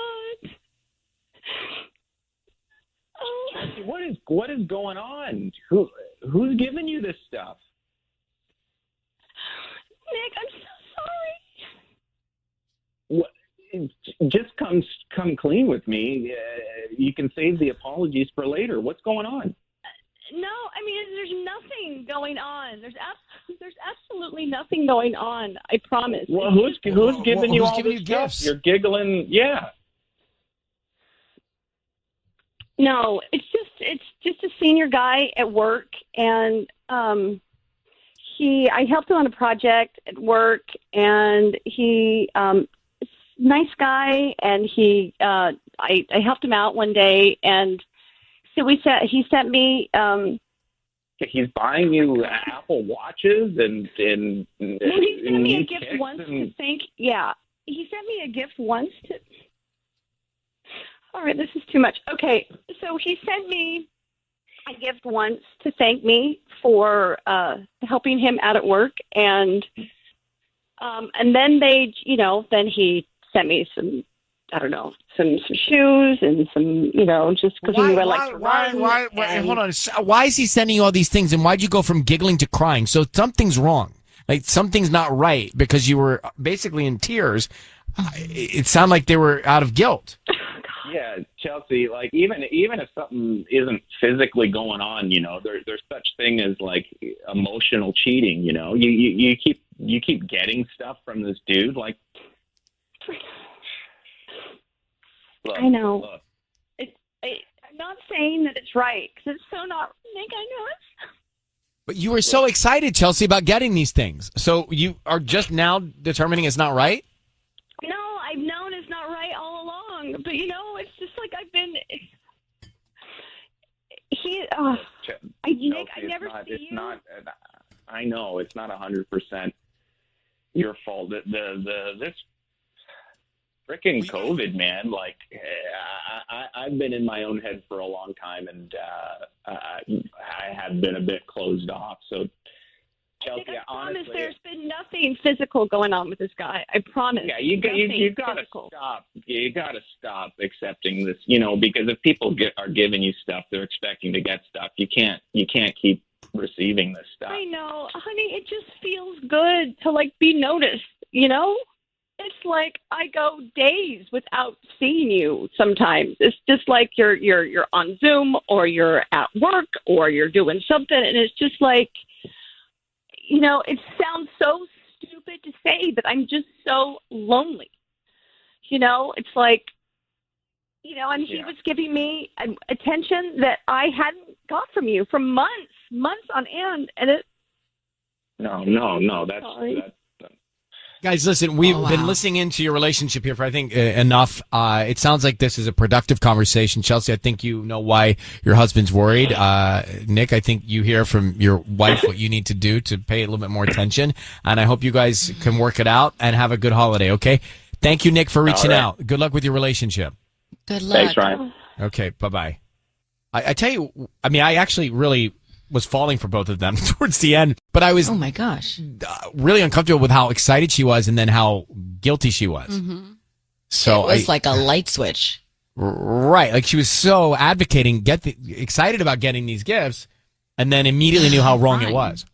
What is going on? Who's giving you this stuff? Nick, I'm so sorry. What? Just come clean with me. You can save the apologies for later. What's going on? No, I mean, there's nothing going on. There's absolutely nothing going on. I promise. Well, who's giving you all this stuff? You're giggling. Yeah. No, it's just a senior guy at work, and I helped him on a project at work, and he nice guy, and I helped him out one day, and so he sent me. He's buying you Apple Watches and he sent me a gift once to thank. Yeah, he sent me a gift once to. All right, this is too much. Okay, so he sent me a gift once to thank me for helping him out at work, and then then he sent me some, I don't know, some shoes and some, just because he knew I like to run. Hold on. Why is he sending you all these things, and why'd you go from giggling to crying? So something's wrong. Like, something's not right, because you were basically in tears. It sounded like they were out of guilt. Yeah, Chelsea, like even if something isn't physically going on, there's such thing as like emotional cheating, You keep getting stuff from this dude, like look, I know. Look. I'm not saying that it's right, because it's so not, Nick, I know it's. But you were so excited, Chelsea, about getting these things. So you are just now determining it's not right? No, I've known it's not right all along. But, it's just like I've been... Nick, I never see you. It's not... I know, it's not 100% your fault. This freaking COVID, man, like, I've been in my own head for a long time, and I have been a bit closed off, so... Chelsea, I promise honestly, there's been nothing physical going on with this guy. I promise. Yeah, you got to stop. You got to stop accepting this, because if people are giving you stuff, they're expecting to get stuff. You can't keep receiving this stuff. I know, honey. It just feels good to be noticed. It's like I go days without seeing you. Sometimes it's just like you're on Zoom, or you're at work, or you're doing something, and it's just like. It sounds so stupid to say, but I'm just so lonely. It's like, and he was giving me attention that I hadn't got from you for months on end. And it. No, that's Guys, listen, we've been listening into your relationship here for, I think, enough. It sounds like this is a productive conversation. Chelsea, I think you know why your husband's worried. Nick, I think you hear from your wife what you need to do to pay a little bit more attention. And I hope you guys can work it out and have a good holiday, okay? Thank you, Nick, for reaching out. Good luck with your relationship. Good luck. Thanks, Ryan. Okay, bye-bye. I tell you, I actually really was falling for both of them towards the end, but I was oh my gosh, really uncomfortable with how excited she was and then how guilty she was. Mm-hmm. So it was like a light switch, right? Like she was so advocating, excited about getting these gifts, and then immediately knew how wrong it was.